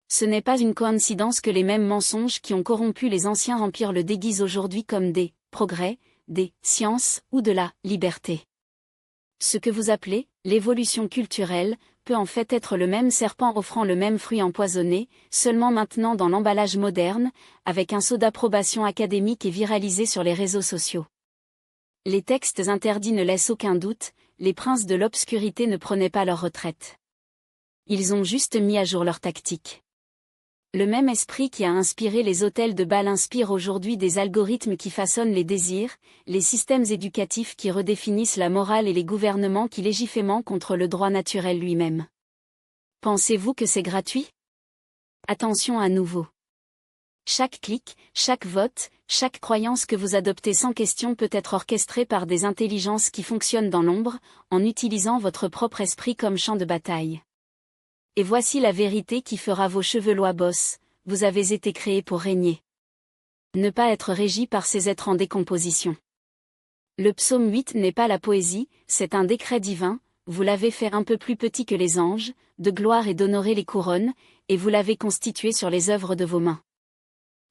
Ce n'est pas une coïncidence que les mêmes mensonges qui ont corrompu les anciens empires le déguisent aujourd'hui comme des progrès, des sciences ou de la liberté. Ce que vous appelez l'évolution culturelle peut en fait être le même serpent offrant le même fruit empoisonné, seulement maintenant dans l'emballage moderne, avec un saut d'approbation académique et viralisé sur les réseaux sociaux. Les textes interdits ne laissent aucun doute, les princes de l'obscurité ne prenaient pas leur retraite. Ils ont juste mis à jour leur tactique. Le même esprit qui a inspiré les autels de Baal inspire aujourd'hui des algorithmes qui façonnent les désirs, les systèmes éducatifs qui redéfinissent la morale et les gouvernements qui légifèrent contre le droit naturel lui-même. Pensez-vous que c'est gratuit? Attention à nouveau. Chaque clic, chaque vote, chaque croyance que vous adoptez sans question peut être orchestrée par des intelligences qui fonctionnent dans l'ombre, en utilisant votre propre esprit comme champ de bataille. Et voici la vérité qui fera vos cheveux loi bosse, vous avez été créés pour régner. Ne pas être régi par ces êtres en décomposition. Le psaume 8 n'est pas la poésie, c'est un décret divin, vous l'avez fait un peu plus petit que les anges, de gloire et d'honorer les couronnes, et vous l'avez constitué sur les œuvres de vos mains.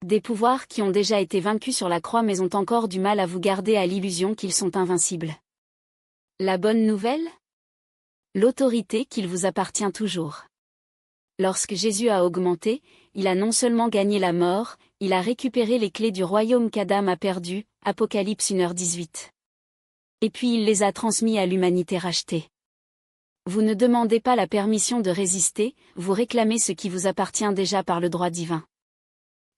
Des pouvoirs qui ont déjà été vaincus sur la croix mais ont encore du mal à vous garder à l'illusion qu'ils sont invincibles. La bonne nouvelle? L'autorité qu'il vous appartient toujours. Lorsque Jésus a augmenté, il a non seulement gagné la mort, il a récupéré les clés du royaume qu'Adam a perdu, Apocalypse 1h18. Et puis il les a transmis à l'humanité rachetée. Vous ne demandez pas la permission de résister, vous réclamez ce qui vous appartient déjà par le droit divin.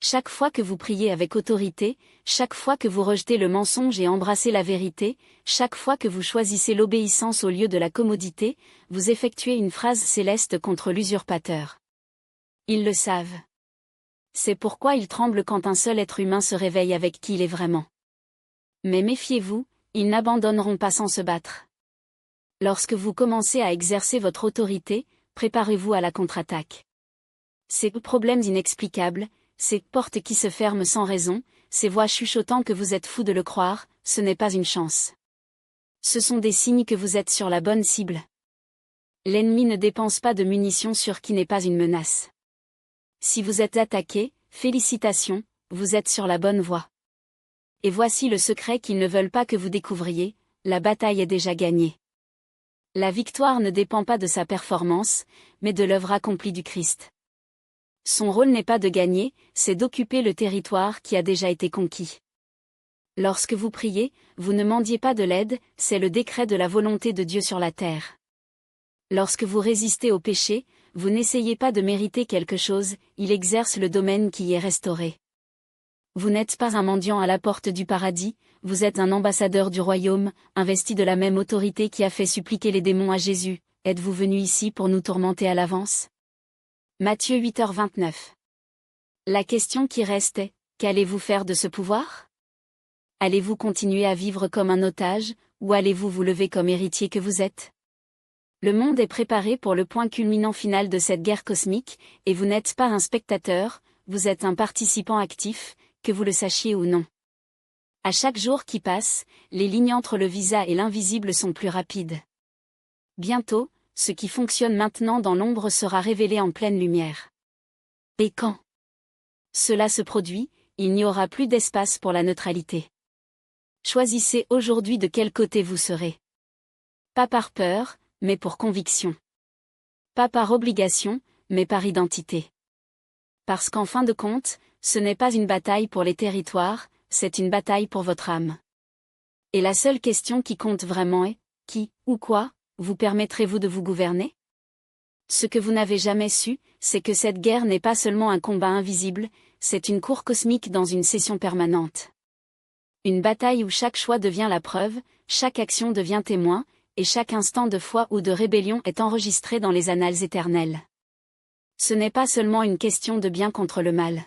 Chaque fois que vous priez avec autorité, chaque fois que vous rejetez le mensonge et embrassez la vérité, chaque fois que vous choisissez l'obéissance au lieu de la commodité, vous effectuez une phrase céleste contre l'usurpateur. Ils le savent. C'est pourquoi il tremble quand un seul être humain se réveille avec qui il est vraiment. Mais méfiez-vous, ils n'abandonneront pas sans se battre. Lorsque vous commencez à exercer votre autorité, préparez-vous à la contre-attaque. Ces problèmes inexplicables, ces portes qui se ferment sans raison, ces voix chuchotant que vous êtes fou de le croire, ce n'est pas une chance. Ce sont des signes que vous êtes sur la bonne cible. L'ennemi ne dépense pas de munitions sur qui n'est pas une menace. Si vous êtes attaqué, félicitations, vous êtes sur la bonne voie. Et voici le secret qu'ils ne veulent pas que vous découvriez, la bataille est déjà gagnée. La victoire ne dépend pas de sa performance, mais de l'œuvre accomplie du Christ. Son rôle n'est pas de gagner, c'est d'occuper le territoire qui a déjà été conquis. Lorsque vous priez, vous ne mendiez pas de l'aide, c'est le décret de la volonté de Dieu sur la terre. Lorsque vous résistez au péché, vous n'essayez pas de mériter quelque chose, il exerce le domaine qui y est restauré. Vous n'êtes pas un mendiant à la porte du paradis, vous êtes un ambassadeur du royaume, investi de la même autorité qui a fait suppliquer les démons à Jésus. Êtes-vous venu ici pour nous tourmenter à l'avance? Matthieu 8h29. La question qui reste est, qu'allez-vous faire de ce pouvoir? Allez-vous continuer à vivre comme un otage, ou allez-vous vous lever comme héritier que vous êtes? Le monde est préparé pour le point culminant final de cette guerre cosmique, et vous n'êtes pas un spectateur, vous êtes un participant actif, que vous le sachiez ou non. À chaque jour qui passe, les lignes entre le visa et l'invisible sont plus rapides. Bientôt, ce qui fonctionne maintenant dans l'ombre sera révélé en pleine lumière. Et quand cela se produit, il n'y aura plus d'espace pour la neutralité. Choisissez aujourd'hui de quel côté vous serez. Pas par peur, mais pour conviction. Pas par obligation, mais par identité. Parce qu'en fin de compte, ce n'est pas une bataille pour les territoires, c'est une bataille pour votre âme. Et la seule question qui compte vraiment est, qui, ou quoi, vous permettrez-vous de vous gouverner? Ce que vous n'avez jamais su, c'est que cette guerre n'est pas seulement un combat invisible, c'est une cour cosmique dans une session permanente. Une bataille où chaque choix devient la preuve, chaque action devient témoin, et chaque instant de foi ou de rébellion est enregistré dans les annales éternelles. Ce n'est pas seulement une question de bien contre le mal.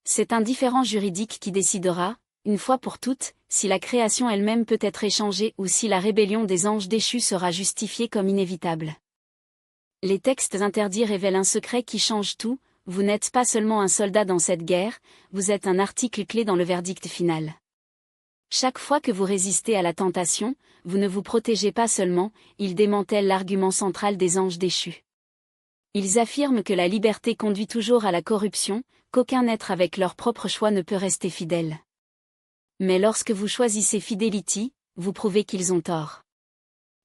C'est un différend juridique qui décidera, une fois pour toutes, si la création elle-même peut être échangée ou si la rébellion des anges déchus sera justifiée comme inévitable. Les textes interdits révèlent un secret qui change tout, vous n'êtes pas seulement un soldat dans cette guerre, vous êtes un article clé dans le verdict final. Chaque fois que vous résistez à la tentation, vous ne vous protégez pas seulement, ils démantèlent l'argument central des anges déchus. Ils affirment que la liberté conduit toujours à la corruption, qu'aucun être avec leur propre choix ne peut rester fidèle. Mais lorsque vous choisissez Fidelity, vous prouvez qu'ils ont tort.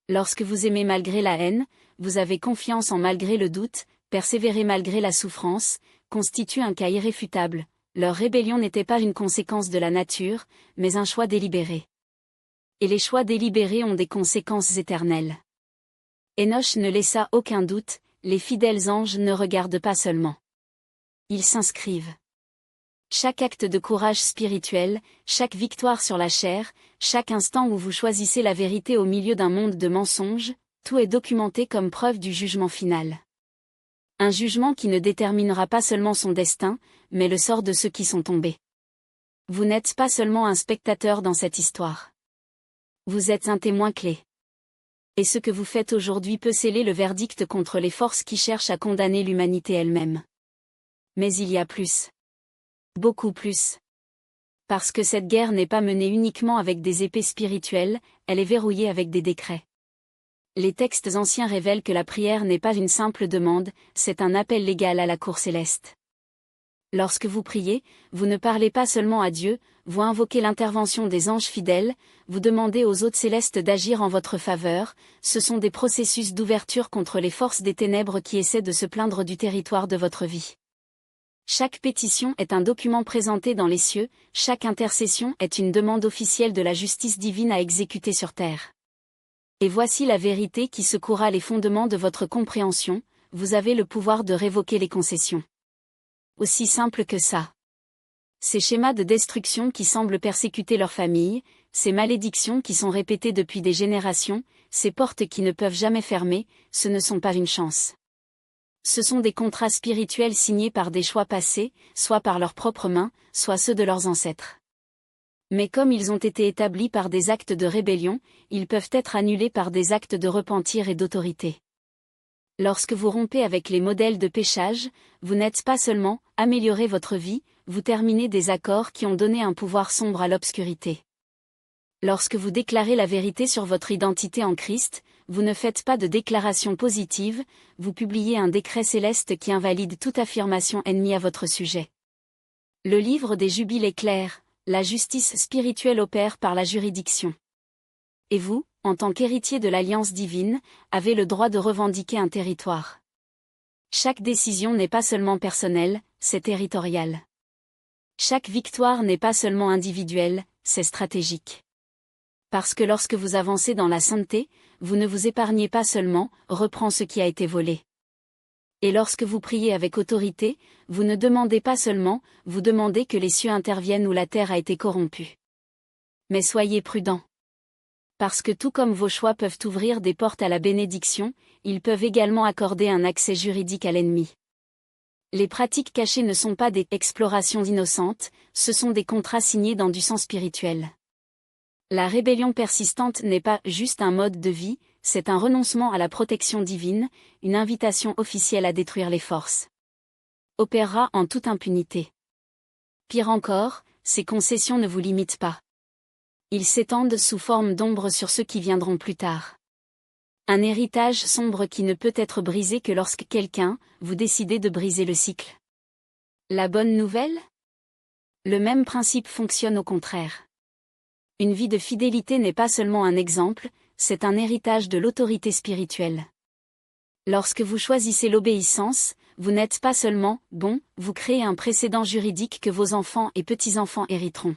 Lorsque vous aimez malgré la haine, vous avez confiance en malgré le doute, persévérer malgré la souffrance, constitue un cas irréfutable. Leur rébellion n'était pas une conséquence de la nature, mais un choix délibéré. Et les choix délibérés ont des conséquences éternelles. Enoch ne laissa aucun doute, les fidèles anges ne regardent pas seulement. Ils s'inscrivent. Chaque acte de courage spirituel, chaque victoire sur la chair, chaque instant où vous choisissez la vérité au milieu d'un monde de mensonges, tout est documenté comme preuve du jugement final. Un jugement qui ne déterminera pas seulement son destin, mais le sort de ceux qui sont tombés. Vous n'êtes pas seulement un spectateur dans cette histoire. Vous êtes un témoin clé. Et ce que vous faites aujourd'hui peut sceller le verdict contre les forces qui cherchent à condamner l'humanité elle-même. Mais il y a plus. Beaucoup plus. Parce que cette guerre n'est pas menée uniquement avec des épées spirituelles, elle est verrouillée avec des décrets. Les textes anciens révèlent que la prière n'est pas une simple demande, c'est un appel légal à la cour céleste. Lorsque vous priez, vous ne parlez pas seulement à Dieu, vous invoquez l'intervention des anges fidèles, vous demandez aux hôtes célestes d'agir en votre faveur, ce sont des processus d'ouverture contre les forces des ténèbres qui essaient de se plaindre du territoire de votre vie. Chaque pétition est un document présenté dans les cieux, chaque intercession est une demande officielle de la justice divine à exécuter sur terre. Et voici la vérité qui secouera les fondements de votre compréhension, vous avez le pouvoir de révoquer les concessions. Aussi simple que ça. Ces schémas de destruction qui semblent persécuter leur famille, ces malédictions qui sont répétées depuis des générations, ces portes qui ne peuvent jamais fermer, ce ne sont pas une chance. Ce sont des contrats spirituels signés par des choix passés, soit par leurs propres mains, soit ceux de leurs ancêtres. Mais comme ils ont été établis par des actes de rébellion, ils peuvent être annulés par des actes de repentir et d'autorité. Lorsque vous rompez avec les modèles de péchage, vous n'êtes pas seulement amélioré votre vie, vous terminez des accords qui ont donné un pouvoir sombre à l'obscurité. Lorsque vous déclarez la vérité sur votre identité en Christ, vous ne faites pas de déclaration positive, vous publiez un décret céleste qui invalide toute affirmation ennemie à votre sujet. Le livre des Jubiles est clair, la justice spirituelle opère par la juridiction. Et vous, en tant qu'héritier de l'alliance divine, avez le droit de revendiquer un territoire. Chaque décision n'est pas seulement personnelle, c'est territorial. Chaque victoire n'est pas seulement individuelle, c'est stratégique. Parce que lorsque vous avancez dans la sainteté, vous ne vous épargnez pas seulement, reprend ce qui a été volé. Et lorsque vous priez avec autorité, vous ne demandez pas seulement, vous demandez que les cieux interviennent où la terre a été corrompue. Mais soyez prudents. Parce que tout comme vos choix peuvent ouvrir des portes à la bénédiction, ils peuvent également accorder un accès juridique à l'ennemi. Les pratiques cachées ne sont pas des explorations innocentes, ce sont des contrats signés dans du sang spirituel. La rébellion persistante n'est pas juste un mode de vie, c'est un renoncement à la protection divine, une invitation officielle à détruire les forces. Opérera en toute impunité. Pire encore, ces concessions ne vous limitent pas. Ils s'étendent sous forme d'ombre sur ceux qui viendront plus tard. Un héritage sombre qui ne peut être brisé que lorsque quelqu'un, vous décidez de briser le cycle. La bonne nouvelle ? Le même principe fonctionne au contraire. Une vie de fidélité n'est pas seulement un exemple, c'est un héritage de l'autorité spirituelle. Lorsque vous choisissez l'obéissance, vous n'êtes pas seulement bon, vous créez un précédent juridique que vos enfants et petits-enfants hériteront.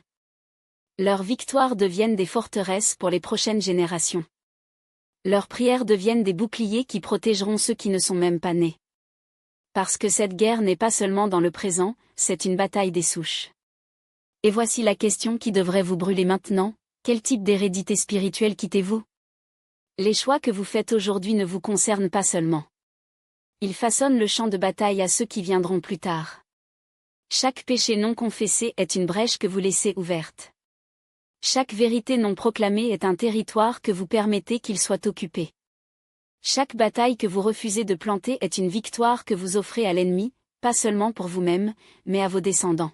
Leurs victoires deviennent des forteresses pour les prochaines générations. Leurs prières deviennent des boucliers qui protégeront ceux qui ne sont même pas nés. Parce que cette guerre n'est pas seulement dans le présent, c'est une bataille des souches. Et voici la question qui devrait vous brûler maintenant, quel type d'hérédité spirituelle quittez-vous ? Les choix que vous faites aujourd'hui ne vous concernent pas seulement. Ils façonnent le champ de bataille à ceux qui viendront plus tard. Chaque péché non confessé est une brèche que vous laissez ouverte. Chaque vérité non proclamée est un territoire que vous permettez qu'il soit occupé. Chaque bataille que vous refusez de planter est une victoire que vous offrez à l'ennemi, pas seulement pour vous-même, mais à vos descendants.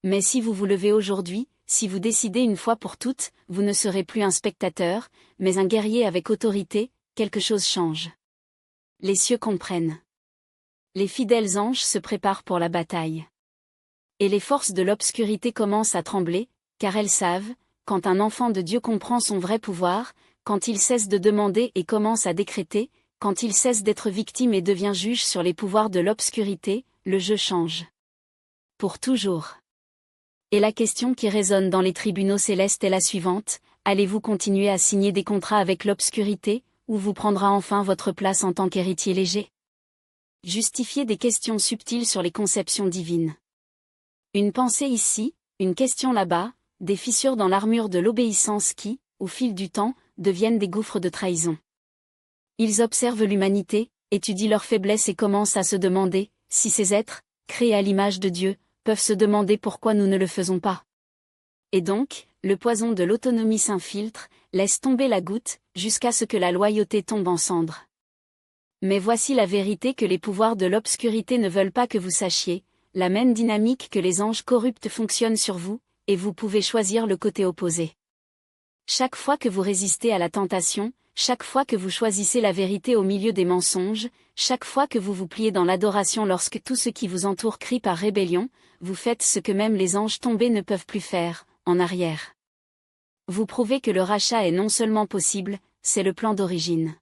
Mais si vous vous levez aujourd'hui, si vous décidez une fois pour toutes, vous ne serez plus un spectateur, mais un guerrier avec autorité, quelque chose change. Les cieux comprennent. Les fidèles anges se préparent pour la bataille. Et les forces de l'obscurité commencent à trembler, car elles savent, quand un enfant de Dieu comprend son vrai pouvoir, quand il cesse de demander et commence à décréter, quand il cesse d'être victime et devient juge sur les pouvoirs de l'obscurité, le jeu change. Pour toujours. Et la question qui résonne dans les tribunaux célestes est la suivante, allez-vous continuer à signer des contrats avec l'obscurité, ou vous prendra enfin votre place en tant qu'héritier léger ? Justifier des questions subtiles sur les conceptions divines. Une pensée ici, une question là-bas, des fissures dans l'armure de l'obéissance qui, au fil du temps, deviennent des gouffres de trahison. Ils observent l'humanité, étudient leurs faiblesses et commencent à se demander, si ces êtres, créés à l'image de Dieu, peuvent se demander pourquoi nous ne le faisons pas. Et donc, le poison de l'autonomie s'infiltre, laisse tomber la goutte, jusqu'à ce que la loyauté tombe en cendres. Mais voici la vérité que les pouvoirs de l'obscurité ne veulent pas que vous sachiez, la même dynamique que les anges corrupts fonctionne sur vous, et vous pouvez choisir le côté opposé. Chaque fois que vous résistez à la tentation, chaque fois que vous choisissez la vérité au milieu des mensonges, chaque fois que vous vous pliez dans l'adoration lorsque tout ce qui vous entoure crie par rébellion, vous faites ce que même les anges tombés ne peuvent plus faire, en arrière. Vous prouvez que le rachat est non seulement possible, c'est le plan d'origine.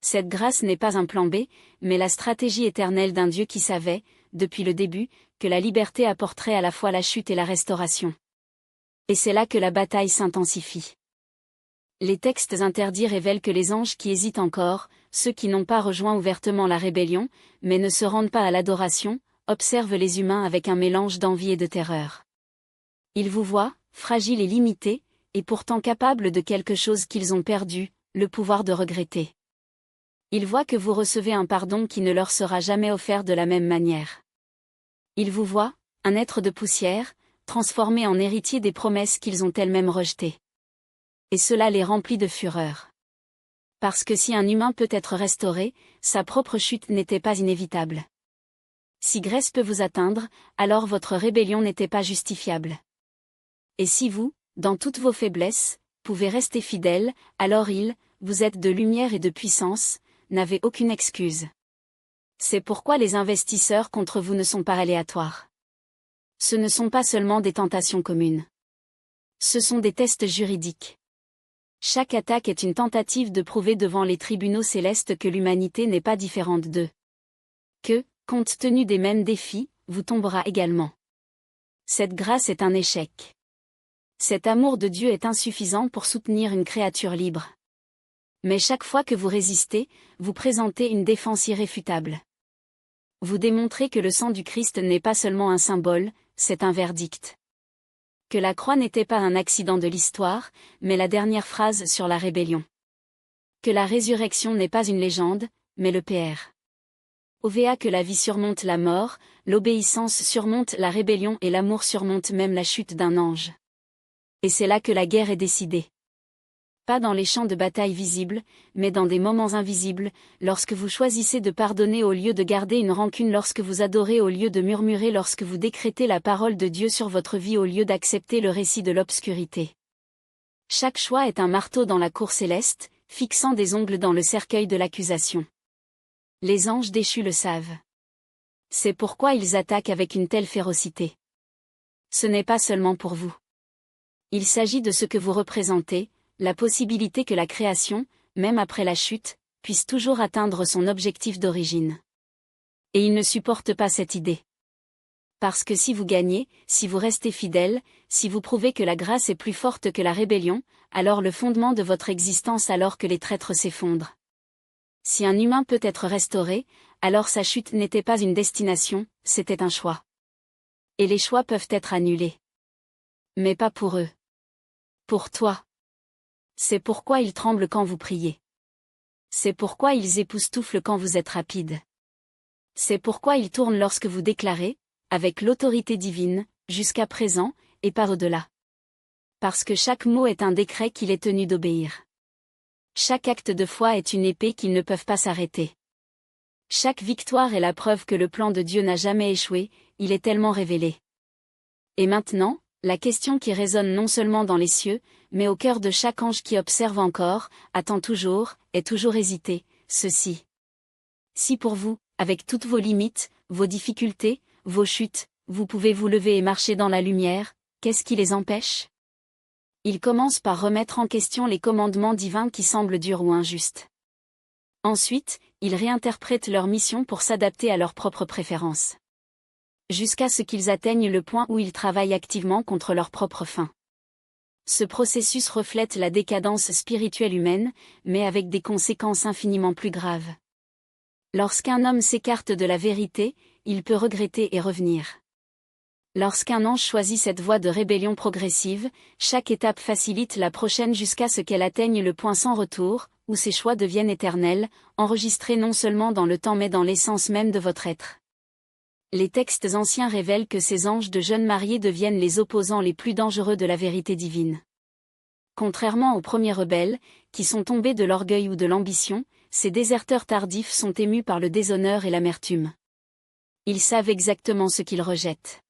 Cette grâce n'est pas un plan B, mais la stratégie éternelle d'un Dieu qui savait, depuis le début, que la liberté apporterait à la fois la chute et la restauration. Et c'est là que la bataille s'intensifie. Les textes interdits révèlent que les anges qui hésitent encore, ceux qui n'ont pas rejoint ouvertement la rébellion, mais ne se rendent pas à l'adoration, observent les humains avec un mélange d'envie et de terreur. Ils vous voient, fragiles et limités, et pourtant capables de quelque chose qu'ils ont perdu, le pouvoir de regretter. Ils voient que vous recevez un pardon qui ne leur sera jamais offert de la même manière. Ils vous voient, un être de poussière, transformé en héritier des promesses qu'ils ont elles-mêmes rejetées. Et cela les remplit de fureur. Parce que si un humain peut être restauré, sa propre chute n'était pas inévitable. Si Grèce peut vous atteindre, alors votre rébellion n'était pas justifiable. Et si vous, dans toutes vos faiblesses, pouvez rester fidèle, alors vous êtes de lumière et de puissance, n'avez aucune excuse. C'est pourquoi les investisseurs contre vous ne sont pas aléatoires. Ce ne sont pas seulement des tentations communes. Ce sont des tests juridiques. Chaque attaque est une tentative de prouver devant les tribunaux célestes que l'humanité n'est pas différente d'eux. Que, compte tenu des mêmes défis, vous tombera également. Cette grâce est un échec. Cet amour de Dieu est insuffisant pour soutenir une créature libre. Mais chaque fois que vous résistez, vous présentez une défense irréfutable. Vous démontrez que le sang du Christ n'est pas seulement un symbole, c'est un verdict. Que la croix n'était pas un accident de l'histoire, mais la dernière phrase sur la rébellion. Que la résurrection n'est pas une légende, mais le PR. OVA que la vie surmonte la mort, l'obéissance surmonte la rébellion et l'amour surmonte même la chute d'un ange. Et c'est là que la guerre est décidée. Pas dans les champs de bataille visibles, mais dans des moments invisibles, lorsque vous choisissez de pardonner au lieu de garder une rancune, lorsque vous adorez au lieu de murmurer, lorsque vous décrétez la parole de Dieu sur votre vie au lieu d'accepter le récit de l'obscurité. Chaque choix est un marteau dans la cour céleste, fixant des ongles dans le cercueil de l'accusation. Les anges déchus le savent. C'est pourquoi ils attaquent avec une telle férocité. Ce n'est pas seulement pour vous. Il s'agit de ce que vous représentez, la possibilité que la création, même après la chute, puisse toujours atteindre son objectif d'origine. Et ils ne supportent pas cette idée. Parce que si vous gagnez, si vous restez fidèle, si vous prouvez que la grâce est plus forte que la rébellion, alors le fondement de votre existence, alors que les traîtres s'effondrent. Si un humain peut être restauré, alors sa chute n'était pas une destination, c'était un choix. Et les choix peuvent être annulés. Mais pas pour eux. Pour toi. C'est pourquoi ils tremblent quand vous priez. C'est pourquoi ils époustouflent quand vous êtes rapide. C'est pourquoi ils tournent lorsque vous déclarez, avec l'autorité divine, jusqu'à présent, et par au-delà. Parce que chaque mot est un décret qu'il est tenu d'obéir. Chaque acte de foi est une épée qu'ils ne peuvent pas s'arrêter. Chaque victoire est la preuve que le plan de Dieu n'a jamais échoué, il est tellement révélé. Et maintenant, la question qui résonne non seulement dans les cieux, mais au cœur de chaque ange qui observe encore, attend toujours, est toujours hésité, ceci. Si pour vous, avec toutes vos limites, vos difficultés, vos chutes, vous pouvez vous lever et marcher dans la lumière, qu'est-ce qui les empêche? Ils commencent par remettre en question les commandements divins qui semblent durs ou injustes. Ensuite, ils réinterprètent leur mission pour s'adapter à leurs propres préférences. Jusqu'à ce qu'ils atteignent le point où ils travaillent activement contre leurs propres fins. Ce processus reflète la décadence spirituelle humaine, mais avec des conséquences infiniment plus graves. Lorsqu'un homme s'écarte de la vérité, il peut regretter et revenir. Lorsqu'un ange choisit cette voie de rébellion progressive, chaque étape facilite la prochaine jusqu'à ce qu'elle atteigne le point sans retour, où ses choix deviennent éternels, enregistrés non seulement dans le temps mais dans l'essence même de votre être. Les textes anciens révèlent que ces anges de jeunes mariés deviennent les opposants les plus dangereux de la vérité divine. Contrairement aux premiers rebelles, qui sont tombés de l'orgueil ou de l'ambition, ces déserteurs tardifs sont émus par le déshonneur et l'amertume. Ils savent exactement ce qu'ils rejettent.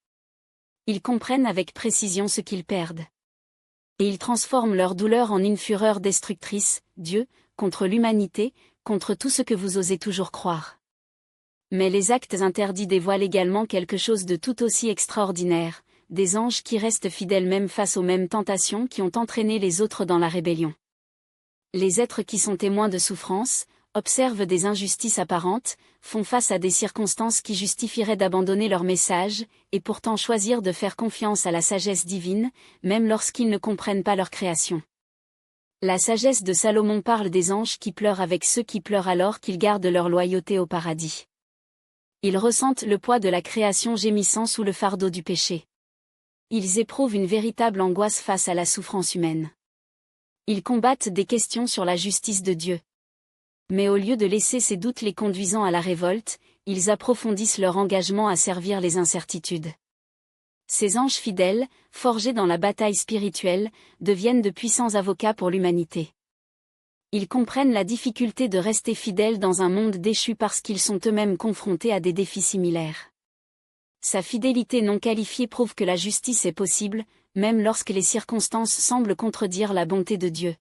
Ils comprennent avec précision ce qu'ils perdent. Et ils transforment leur douleur en une fureur destructrice, Dieu, contre l'humanité, contre tout ce que vous osez toujours croire. Mais les actes interdits dévoilent également quelque chose de tout aussi extraordinaire, des anges qui restent fidèles même face aux mêmes tentations qui ont entraîné les autres dans la rébellion. Les êtres qui sont témoins de souffrances, observent des injustices apparentes, font face à des circonstances qui justifieraient d'abandonner leur message, et pourtant choisir de faire confiance à la sagesse divine, même lorsqu'ils ne comprennent pas leur création. La sagesse de Salomon parle des anges qui pleurent avec ceux qui pleurent alors qu'ils gardent leur loyauté au paradis. Ils ressentent le poids de la création gémissant sous le fardeau du péché. Ils éprouvent une véritable angoisse face à la souffrance humaine. Ils combattent des questions sur la justice de Dieu. Mais au lieu de laisser ces doutes les conduisant à la révolte, ils approfondissent leur engagement à servir les incertitudes. Ces anges fidèles, forgés dans la bataille spirituelle, deviennent de puissants avocats pour l'humanité. Ils comprennent la difficulté de rester fidèles dans un monde déchu parce qu'ils sont eux-mêmes confrontés à des défis similaires. Sa fidélité non qualifiée prouve que la justice est possible, même lorsque les circonstances semblent contredire la bonté de Dieu.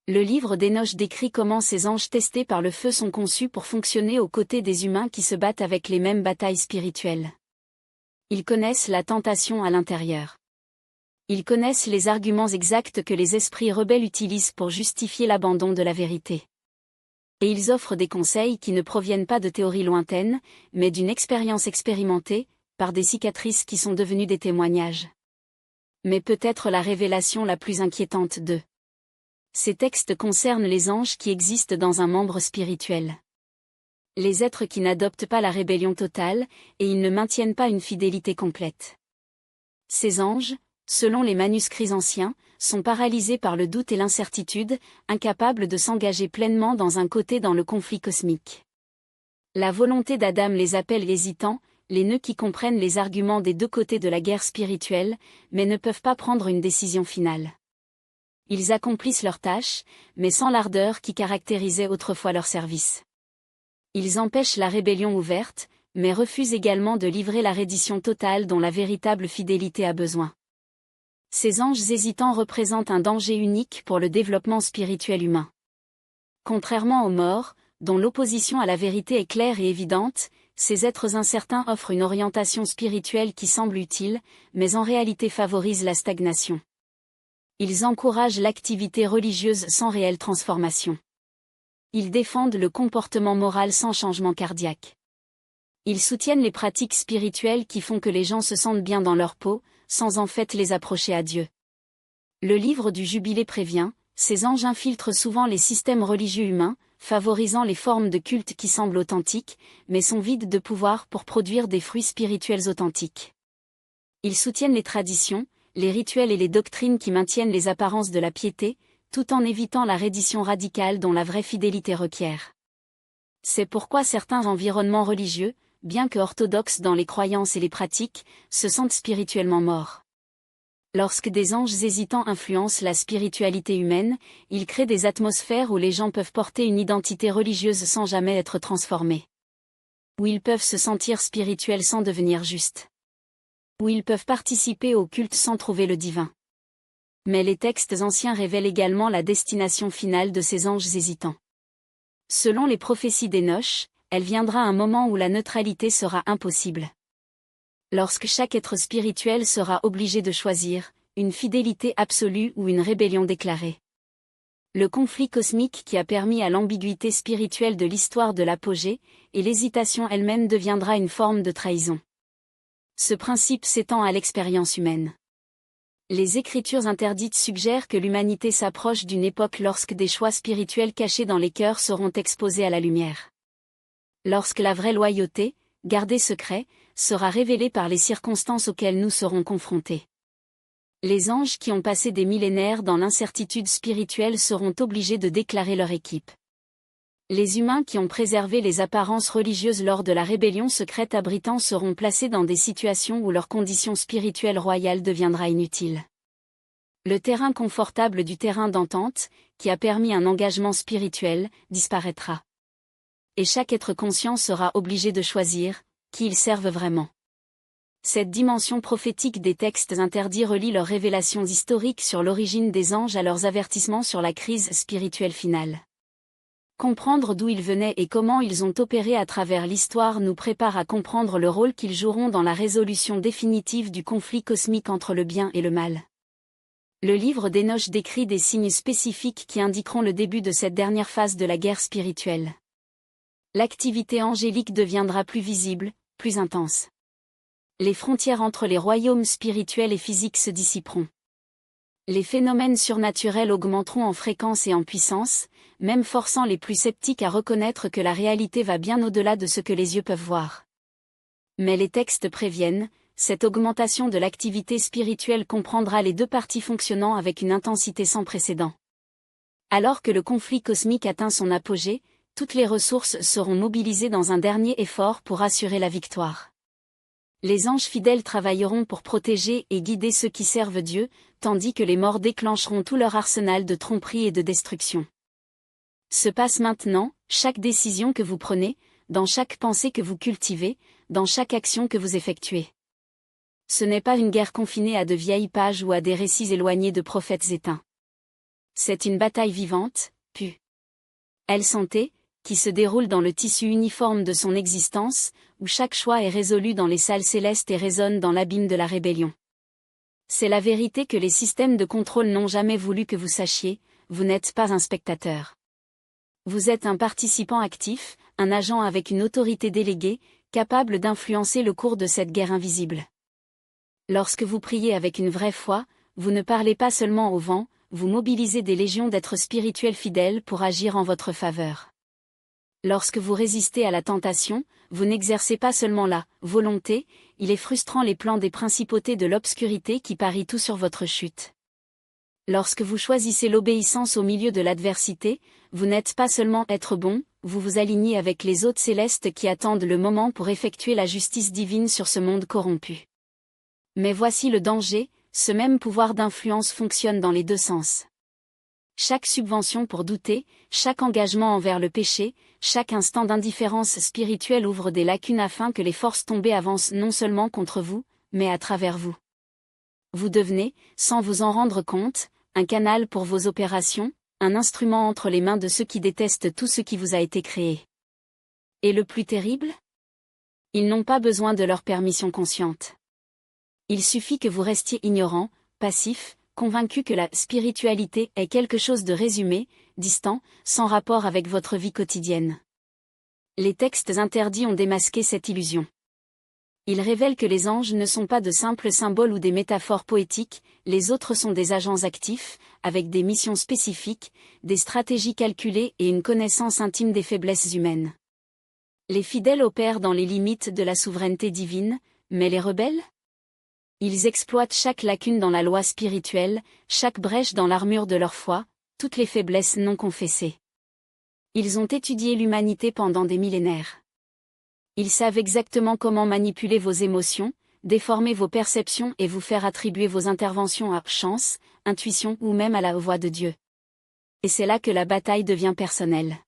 Le livre d'Hénoch décrit comment ces anges testés par le feu sont conçus pour fonctionner aux côtés des humains qui se battent avec les mêmes batailles spirituelles. Ils connaissent la tentation à l'intérieur. Ils connaissent les arguments exacts que les esprits rebelles utilisent pour justifier l'abandon de la vérité. Et ils offrent des conseils qui ne proviennent pas de théories lointaines, mais d'une expérience expérimentée, par des cicatrices qui sont devenues des témoignages. Mais peut-être la révélation la plus inquiétante d'eux. Ces textes concernent les anges qui existent dans un membre spirituel. Les êtres qui n'adoptent pas la rébellion totale, et ils ne maintiennent pas une fidélité complète. Ces anges, selon les manuscrits anciens, sont paralysés par le doute et l'incertitude, incapables de s'engager pleinement dans un côté dans le conflit cosmique. La volonté d'Adam les appelle hésitants, les nœuds qui comprennent les arguments des deux côtés de la guerre spirituelle, mais ne peuvent pas prendre une décision finale. Ils accomplissent leur tâche, mais sans l'ardeur qui caractérisait autrefois leur service. Ils empêchent la rébellion ouverte, mais refusent également de livrer la reddition totale dont la véritable fidélité a besoin. Ces anges hésitants représentent un danger unique pour le développement spirituel humain. Contrairement aux morts, dont l'opposition à la vérité est claire et évidente, ces êtres incertains offrent une orientation spirituelle qui semble utile, mais en réalité favorise la stagnation. Ils encouragent l'activité religieuse sans réelle transformation. Ils défendent le comportement moral sans changement cardiaque. Ils soutiennent les pratiques spirituelles qui font que les gens se sentent bien dans leur peau, sans en fait les approcher à Dieu. Le livre du Jubilé prévient, ces anges infiltrent souvent les systèmes religieux humains, favorisant les formes de culte qui semblent authentiques, mais sont vides de pouvoir pour produire des fruits spirituels authentiques. Ils soutiennent les traditions, les rituels et les doctrines qui maintiennent les apparences de la piété, tout en évitant la reddition radicale dont la vraie fidélité requiert. C'est pourquoi certains environnements religieux, bien que orthodoxes dans les croyances et les pratiques, se sentent spirituellement morts. Lorsque des anges hésitants influencent la spiritualité humaine, ils créent des atmosphères où les gens peuvent porter une identité religieuse sans jamais être transformés. Où ils peuvent se sentir spirituels sans devenir justes. Où ils peuvent participer au culte sans trouver le divin. Mais les textes anciens révèlent également la destination finale de ces anges hésitants. Selon les prophéties d'Hénoch, elle viendra un moment où la neutralité sera impossible. Lorsque chaque être spirituel sera obligé de choisir, une fidélité absolue ou une rébellion déclarée. Le conflit cosmique qui a permis à l'ambiguïté spirituelle de l'histoire de l'apogée, et l'hésitation elle-même deviendra une forme de trahison. Ce principe s'étend à l'expérience humaine. Les Écritures interdites suggèrent que l'humanité s'approche d'une époque lorsque des choix spirituels cachés dans les cœurs seront exposés à la lumière. Lorsque la vraie loyauté, gardée secret, sera révélée par les circonstances auxquelles nous serons confrontés. Les anges qui ont passé des millénaires dans l'incertitude spirituelle seront obligés de déclarer leur équipe. Les humains qui ont préservé les apparences religieuses lors de la rébellion secrète abritant seront placés dans des situations où leur condition spirituelle royale deviendra inutile. Le terrain confortable du terrain d'entente, qui a permis un engagement spirituel, disparaîtra. Et chaque être conscient sera obligé de choisir qui ils servent vraiment. Cette dimension prophétique des textes interdits relie leurs révélations historiques sur l'origine des anges à leurs avertissements sur la crise spirituelle finale. Comprendre d'où ils venaient et comment ils ont opéré à travers l'histoire nous prépare à comprendre le rôle qu'ils joueront dans la résolution définitive du conflit cosmique entre le bien et le mal. Le livre d'Hénoch décrit des signes spécifiques qui indiqueront le début de cette dernière phase de la guerre spirituelle. L'activité angélique deviendra plus visible, plus intense. Les frontières entre les royaumes spirituels et physiques se dissiperont. Les phénomènes surnaturels augmenteront en fréquence et en puissance, même forçant les plus sceptiques à reconnaître que la réalité va bien au-delà de ce que les yeux peuvent voir. Mais les textes préviennent, cette augmentation de l'activité spirituelle comprendra les deux parties fonctionnant avec une intensité sans précédent. Alors que le conflit cosmique atteint son apogée, toutes les ressources seront mobilisées dans un dernier effort pour assurer la victoire. Les anges fidèles travailleront pour protéger et guider ceux qui servent Dieu, tandis que les morts déclencheront tout leur arsenal de tromperie et de destruction. Se passe maintenant, chaque décision que vous prenez, dans chaque pensée que vous cultivez, dans chaque action que vous effectuez. Ce n'est pas une guerre confinée à de vieilles pages ou à des récits éloignés de prophètes éteints. C'est une bataille vivante, elle santé, qui se déroule dans le tissu uniforme de son existence, où chaque choix est résolu dans les salles célestes et résonne dans l'abîme de la rébellion. C'est la vérité que les systèmes de contrôle n'ont jamais voulu que vous sachiez, vous n'êtes pas un spectateur. Vous êtes un participant actif, un agent avec une autorité déléguée, capable d'influencer le cours de cette guerre invisible. Lorsque vous priez avec une vraie foi, vous ne parlez pas seulement au vent, vous mobilisez des légions d'êtres spirituels fidèles pour agir en votre faveur. Lorsque vous résistez à la tentation, vous n'exercez pas seulement la volonté, il est frustrant les plans des principautés de l'obscurité qui parient tout sur votre chute. Lorsque vous choisissez l'obéissance au milieu de l'adversité, vous n'êtes pas seulement être bon, vous vous alignez avec les hôtes célestes qui attendent le moment pour effectuer la justice divine sur ce monde corrompu. Mais voici le danger, ce même pouvoir d'influence fonctionne dans les deux sens. Chaque subvention pour douter, chaque engagement envers le péché, chaque instant d'indifférence spirituelle ouvre des lacunes afin que les forces tombées avancent non seulement contre vous, mais à travers vous. Vous devenez, sans vous en rendre compte, un canal pour vos opérations, un instrument entre les mains de ceux qui détestent tout ce qui vous a été créé. Et le plus terrible ? Ils n'ont pas besoin de leur permission consciente. Il suffit que vous restiez ignorant, passif, convaincu que la spiritualité est quelque chose de résumé, distant, sans rapport avec votre vie quotidienne. Les textes interdits ont démasqué cette illusion. Ils révèlent que les anges ne sont pas de simples symboles ou des métaphores poétiques, les autres sont des agents actifs, avec des missions spécifiques, des stratégies calculées et une connaissance intime des faiblesses humaines. Les fidèles opèrent dans les limites de la souveraineté divine, mais les rebelles ? Ils exploitent chaque lacune dans la loi spirituelle, chaque brèche dans l'armure de leur foi, toutes les faiblesses non confessées. Ils ont étudié l'humanité pendant des millénaires. Ils savent exactement comment manipuler vos émotions, déformer vos perceptions et vous faire attribuer vos interventions à chance, intuition ou même à la voix de Dieu. Et c'est là que la bataille devient personnelle.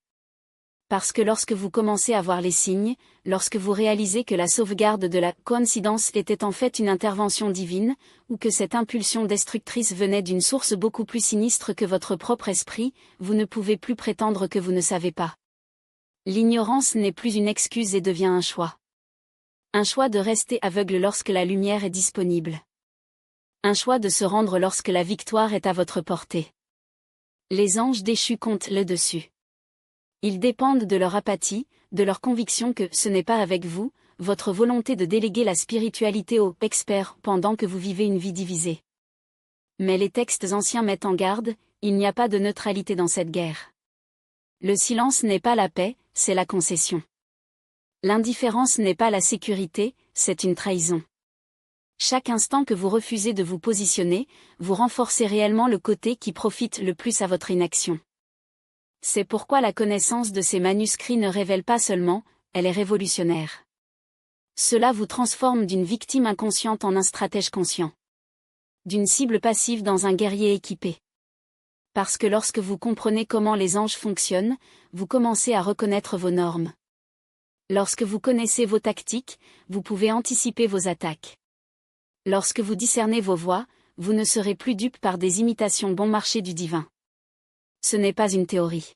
Parce que lorsque vous commencez à voir les signes, lorsque vous réalisez que la sauvegarde de la coïncidence était en fait une intervention divine, ou que cette impulsion destructrice venait d'une source beaucoup plus sinistre que votre propre esprit, vous ne pouvez plus prétendre que vous ne savez pas. L'ignorance n'est plus une excuse et devient un choix. Un choix de rester aveugle lorsque la lumière est disponible. Un choix de se rendre lorsque la victoire est à votre portée. Les anges déchus comptent le dessus. Ils dépendent de leur apathie, de leur conviction que ce n'est pas avec vous, votre volonté de déléguer la spiritualité aux experts pendant que vous vivez une vie divisée. Mais les textes anciens mettent en garde, il n'y a pas de neutralité dans cette guerre. Le silence n'est pas la paix, c'est la concession. L'indifférence n'est pas la sécurité, c'est une trahison. Chaque instant que vous refusez de vous positionner, vous renforcez réellement le côté qui profite le plus à votre inaction. C'est pourquoi la connaissance de ces manuscrits ne révèle pas seulement, elle est révolutionnaire. Cela vous transforme d'une victime inconsciente en un stratège conscient. D'une cible passive dans un guerrier équipé. Parce que lorsque vous comprenez comment les anges fonctionnent, vous commencez à reconnaître vos normes. Lorsque vous connaissez vos tactiques, vous pouvez anticiper vos attaques. Lorsque vous discernez vos voies, vous ne serez plus dupe par des imitations bon marché du divin. Ce n'est pas une théorie.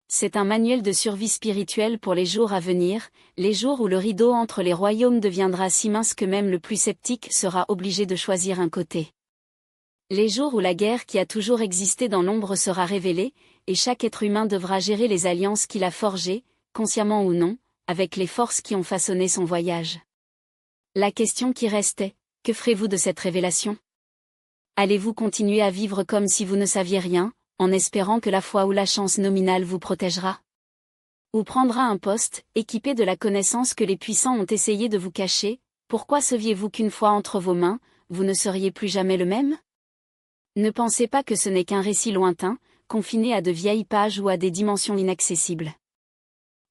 C'est un manuel de survie spirituelle pour les jours à venir, les jours où le rideau entre les royaumes deviendra si mince que même le plus sceptique sera obligé de choisir un côté. Les jours où la guerre qui a toujours existé dans l'ombre sera révélée, et chaque être humain devra gérer les alliances qu'il a forgées, consciemment ou non, avec les forces qui ont façonné son voyage. La question qui reste est, que ferez-vous de cette révélation ? Allez-vous continuer à vivre comme si vous ne saviez rien, en espérant que la foi ou la chance nominale vous protégera ? Ou prendra un poste, équipé de la connaissance que les puissants ont essayé de vous cacher, pourquoi saviez-vous qu'une fois entre vos mains, vous ne seriez plus jamais le même ? Ne pensez pas que ce n'est qu'un récit lointain, confiné à de vieilles pages ou à des dimensions inaccessibles.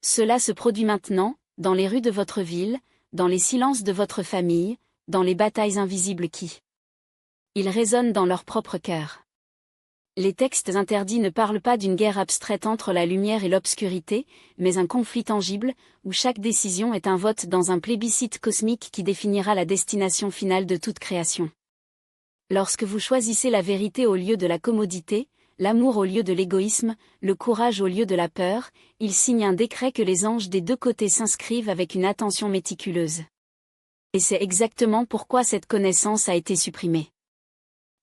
Cela se produit maintenant, dans les rues de votre ville, dans les silences de votre famille, dans les batailles invisibles qui ils résonnent dans leur propre cœur. Les textes interdits ne parlent pas d'une guerre abstraite entre la lumière et l'obscurité, mais un conflit tangible, où chaque décision est un vote dans un plébiscite cosmique qui définira la destination finale de toute création. Lorsque vous choisissez la vérité au lieu de la commodité, l'amour au lieu de l'égoïsme, le courage au lieu de la peur, il signe un décret que les anges des deux côtés s'inscrivent avec une attention méticuleuse. Et c'est exactement pourquoi cette connaissance a été supprimée.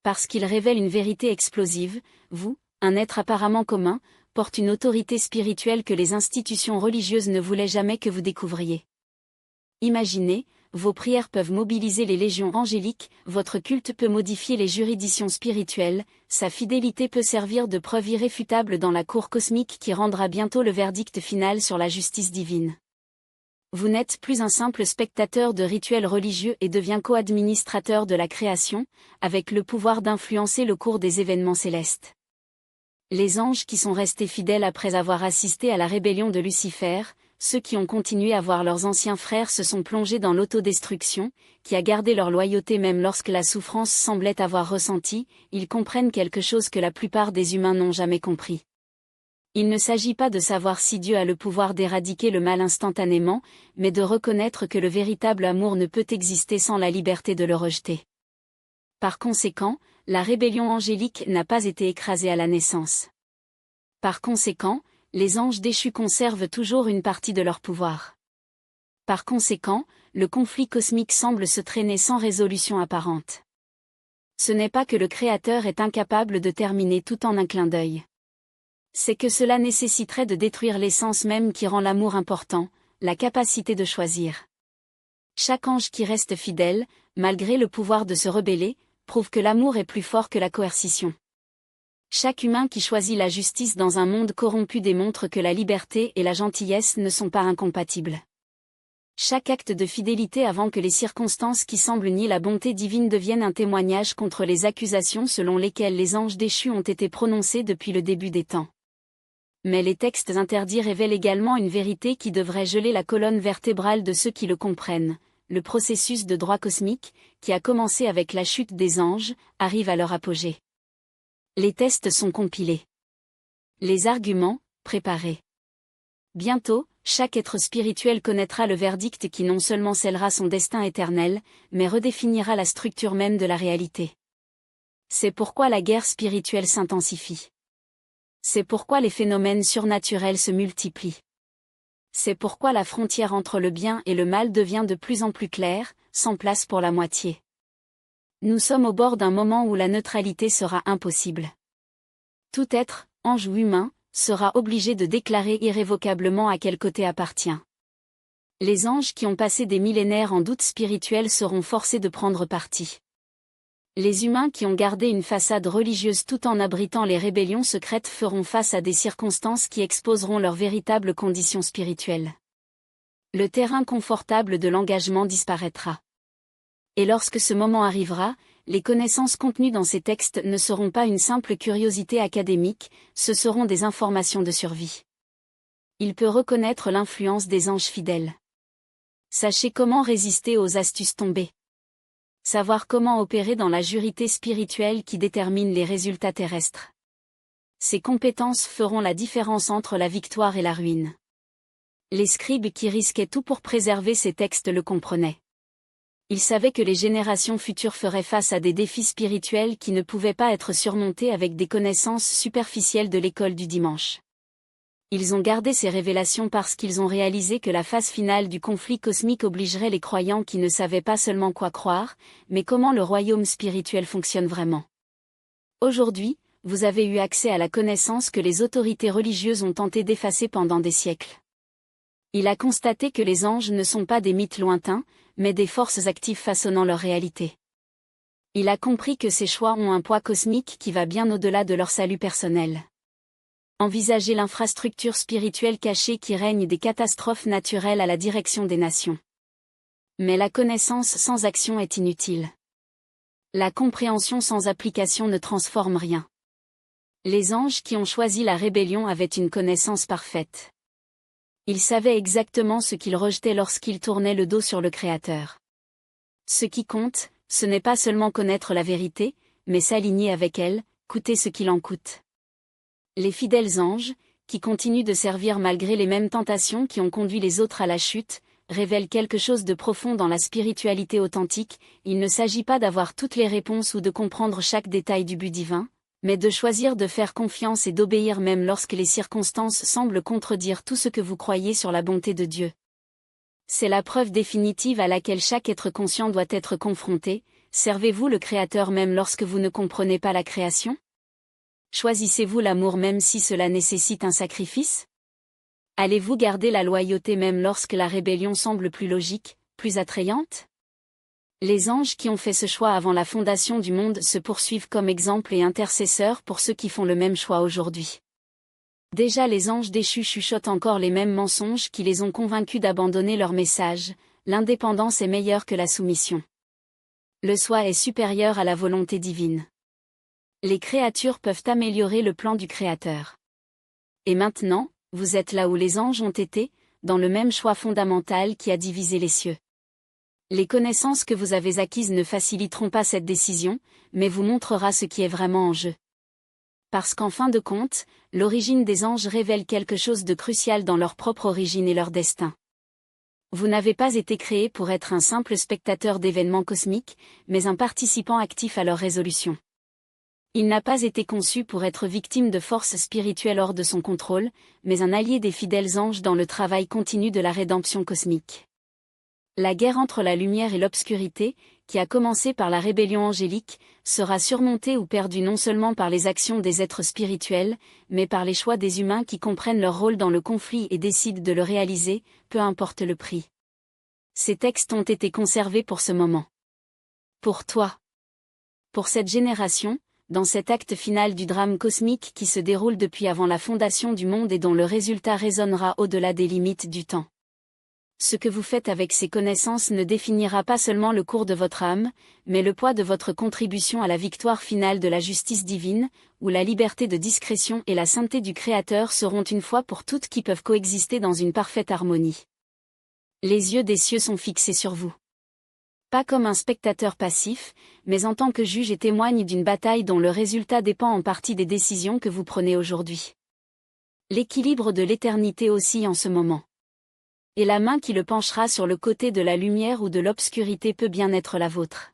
Parce qu'il révèle une vérité explosive, vous, un être apparemment commun, porte une autorité spirituelle que les institutions religieuses ne voulaient jamais que vous découvriez. Imaginez, vos prières peuvent mobiliser les légions angéliques, votre culte peut modifier les juridictions spirituelles, sa fidélité peut servir de preuve irréfutable dans la cour cosmique qui rendra bientôt le verdict final sur la justice divine. Vous n'êtes plus un simple spectateur de rituels religieux et devient co-administrateur de la création, avec le pouvoir d'influencer le cours des événements célestes. Les anges qui sont restés fidèles après avoir assisté à la rébellion de Lucifer, ceux qui ont continué à voir leurs anciens frères se sont plongés dans l'autodestruction, qui a gardé leur loyauté même lorsque la souffrance semblait avoir ressenti, ils comprennent quelque chose que la plupart des humains n'ont jamais compris. Il ne s'agit pas de savoir si Dieu a le pouvoir d'éradiquer le mal instantanément, mais de reconnaître que le véritable amour ne peut exister sans la liberté de le rejeter. Par conséquent, la rébellion angélique n'a pas été écrasée à la naissance. Par conséquent, les anges déchus conservent toujours une partie de leur pouvoir. Par conséquent, le conflit cosmique semble se traîner sans résolution apparente. Ce n'est pas que le Créateur est incapable de terminer tout en un clin d'œil. C'est que cela nécessiterait de détruire l'essence même qui rend l'amour important, la capacité de choisir. Chaque ange qui reste fidèle, malgré le pouvoir de se rebeller, prouve que l'amour est plus fort que la coercition. Chaque humain qui choisit la justice dans un monde corrompu démontre que la liberté et la gentillesse ne sont pas incompatibles. Chaque acte de fidélité avant que les circonstances qui semblent nier la bonté divine deviennent un témoignage contre les accusations selon lesquelles les anges déchus ont été prononcés depuis le début des temps. Mais les textes interdits révèlent également une vérité qui devrait geler la colonne vertébrale de ceux qui le comprennent. Le processus de droit cosmique, qui a commencé avec la chute des anges, arrive à leur apogée. Les tests sont compilés. Les arguments, préparés. Bientôt, chaque être spirituel connaîtra le verdict qui non seulement scellera son destin éternel, mais redéfinira la structure même de la réalité. C'est pourquoi la guerre spirituelle s'intensifie. C'est pourquoi les phénomènes surnaturels se multiplient. C'est pourquoi la frontière entre le bien et le mal devient de plus en plus claire, sans place pour la moitié. Nous sommes au bord d'un moment où la neutralité sera impossible. Tout être, ange ou humain, sera obligé de déclarer irrévocablement à quel côté appartient. Les anges qui ont passé des millénaires en doute spirituel seront forcés de prendre parti. Les humains qui ont gardé une façade religieuse tout en abritant les rébellions secrètes feront face à des circonstances qui exposeront leurs véritables conditions spirituelles. Le terrain confortable de l'engagement disparaîtra. Et lorsque ce moment arrivera, les connaissances contenues dans ces textes ne seront pas une simple curiosité académique, ce seront des informations de survie. Il peut reconnaître l'influence des anges fidèles. Sachez comment résister aux astuces tombées. Savoir comment opérer dans la juridité spirituelle qui détermine les résultats terrestres. Ces compétences feront la différence entre la victoire et la ruine. Les scribes qui risquaient tout pour préserver ces textes le comprenaient. Ils savaient que les générations futures feraient face à des défis spirituels qui ne pouvaient pas être surmontés avec des connaissances superficielles de l'école du dimanche. Ils ont gardé ces révélations parce qu'ils ont réalisé que la phase finale du conflit cosmique obligerait les croyants qui ne savaient pas seulement quoi croire, mais comment le royaume spirituel fonctionne vraiment. Aujourd'hui, vous avez eu accès à la connaissance que les autorités religieuses ont tenté d'effacer pendant des siècles. Il a constaté que les anges ne sont pas des mythes lointains, mais des forces actives façonnant leur réalité. Il a compris que ces choix ont un poids cosmique qui va bien au-delà de leur salut personnel. Envisager l'infrastructure spirituelle cachée qui règne des catastrophes naturelles à la direction des nations. Mais la connaissance sans action est inutile. La compréhension sans application ne transforme rien. Les anges qui ont choisi la rébellion avaient une connaissance parfaite. Ils savaient exactement ce qu'ils rejetaient lorsqu'ils tournaient le dos sur le Créateur. Ce qui compte, ce n'est pas seulement connaître la vérité, mais s'aligner avec elle, coûter ce qu'il en coûte. Les fidèles anges, qui continuent de servir malgré les mêmes tentations qui ont conduit les autres à la chute, révèlent quelque chose de profond dans la spiritualité authentique. Il ne s'agit pas d'avoir toutes les réponses ou de comprendre chaque détail du but divin, mais de choisir de faire confiance et d'obéir même lorsque les circonstances semblent contredire tout ce que vous croyez sur la bonté de Dieu. C'est la preuve définitive à laquelle chaque être conscient doit être confronté. Servez-vous le Créateur même lorsque vous ne comprenez pas la création? Choisissez-vous l'amour même si cela nécessite un sacrifice? Allez-vous garder la loyauté même lorsque la rébellion semble plus logique, plus attrayante? Les anges qui ont fait ce choix avant la fondation du monde se poursuivent comme exemple et intercesseurs pour ceux qui font le même choix aujourd'hui. Déjà les anges déchus chuchotent encore les mêmes mensonges qui les ont convaincus d'abandonner leur message. L'indépendance est meilleure que la soumission. Le soi est supérieur à la volonté divine. Les créatures peuvent améliorer le plan du Créateur. Et maintenant, vous êtes là où les anges ont été, dans le même choix fondamental qui a divisé les cieux. Les connaissances que vous avez acquises ne faciliteront pas cette décision, mais vous montrera ce qui est vraiment en jeu. Parce qu'en fin de compte, l'origine des anges révèle quelque chose de crucial dans leur propre origine et leur destin. Vous n'avez pas été créé pour être un simple spectateur d'événements cosmiques, mais un participant actif à leur résolution. Il n'a pas été conçu pour être victime de forces spirituelles hors de son contrôle, mais un allié des fidèles anges dans le travail continu de la rédemption cosmique. La guerre entre la lumière et l'obscurité, qui a commencé par la rébellion angélique, sera surmontée ou perdue non seulement par les actions des êtres spirituels, mais par les choix des humains qui comprennent leur rôle dans le conflit et décident de le réaliser, peu importe le prix. Ces textes ont été conservés pour ce moment. Pour toi. Pour cette génération, dans cet acte final du drame cosmique qui se déroule depuis avant la fondation du monde et dont le résultat résonnera au-delà des limites du temps. Ce que vous faites avec ces connaissances ne définira pas seulement le cours de votre âme, mais le poids de votre contribution à la victoire finale de la justice divine, où la liberté de discrétion et la sainteté du Créateur seront une fois pour toutes qui peuvent coexister dans une parfaite harmonie. Les yeux des cieux sont fixés sur vous. Pas comme un spectateur passif, mais en tant que juge et témoigne d'une bataille dont le résultat dépend en partie des décisions que vous prenez aujourd'hui. L'équilibre de l'éternité oscille en ce moment. Et la main qui le penchera sur le côté de la lumière ou de l'obscurité peut bien être la vôtre.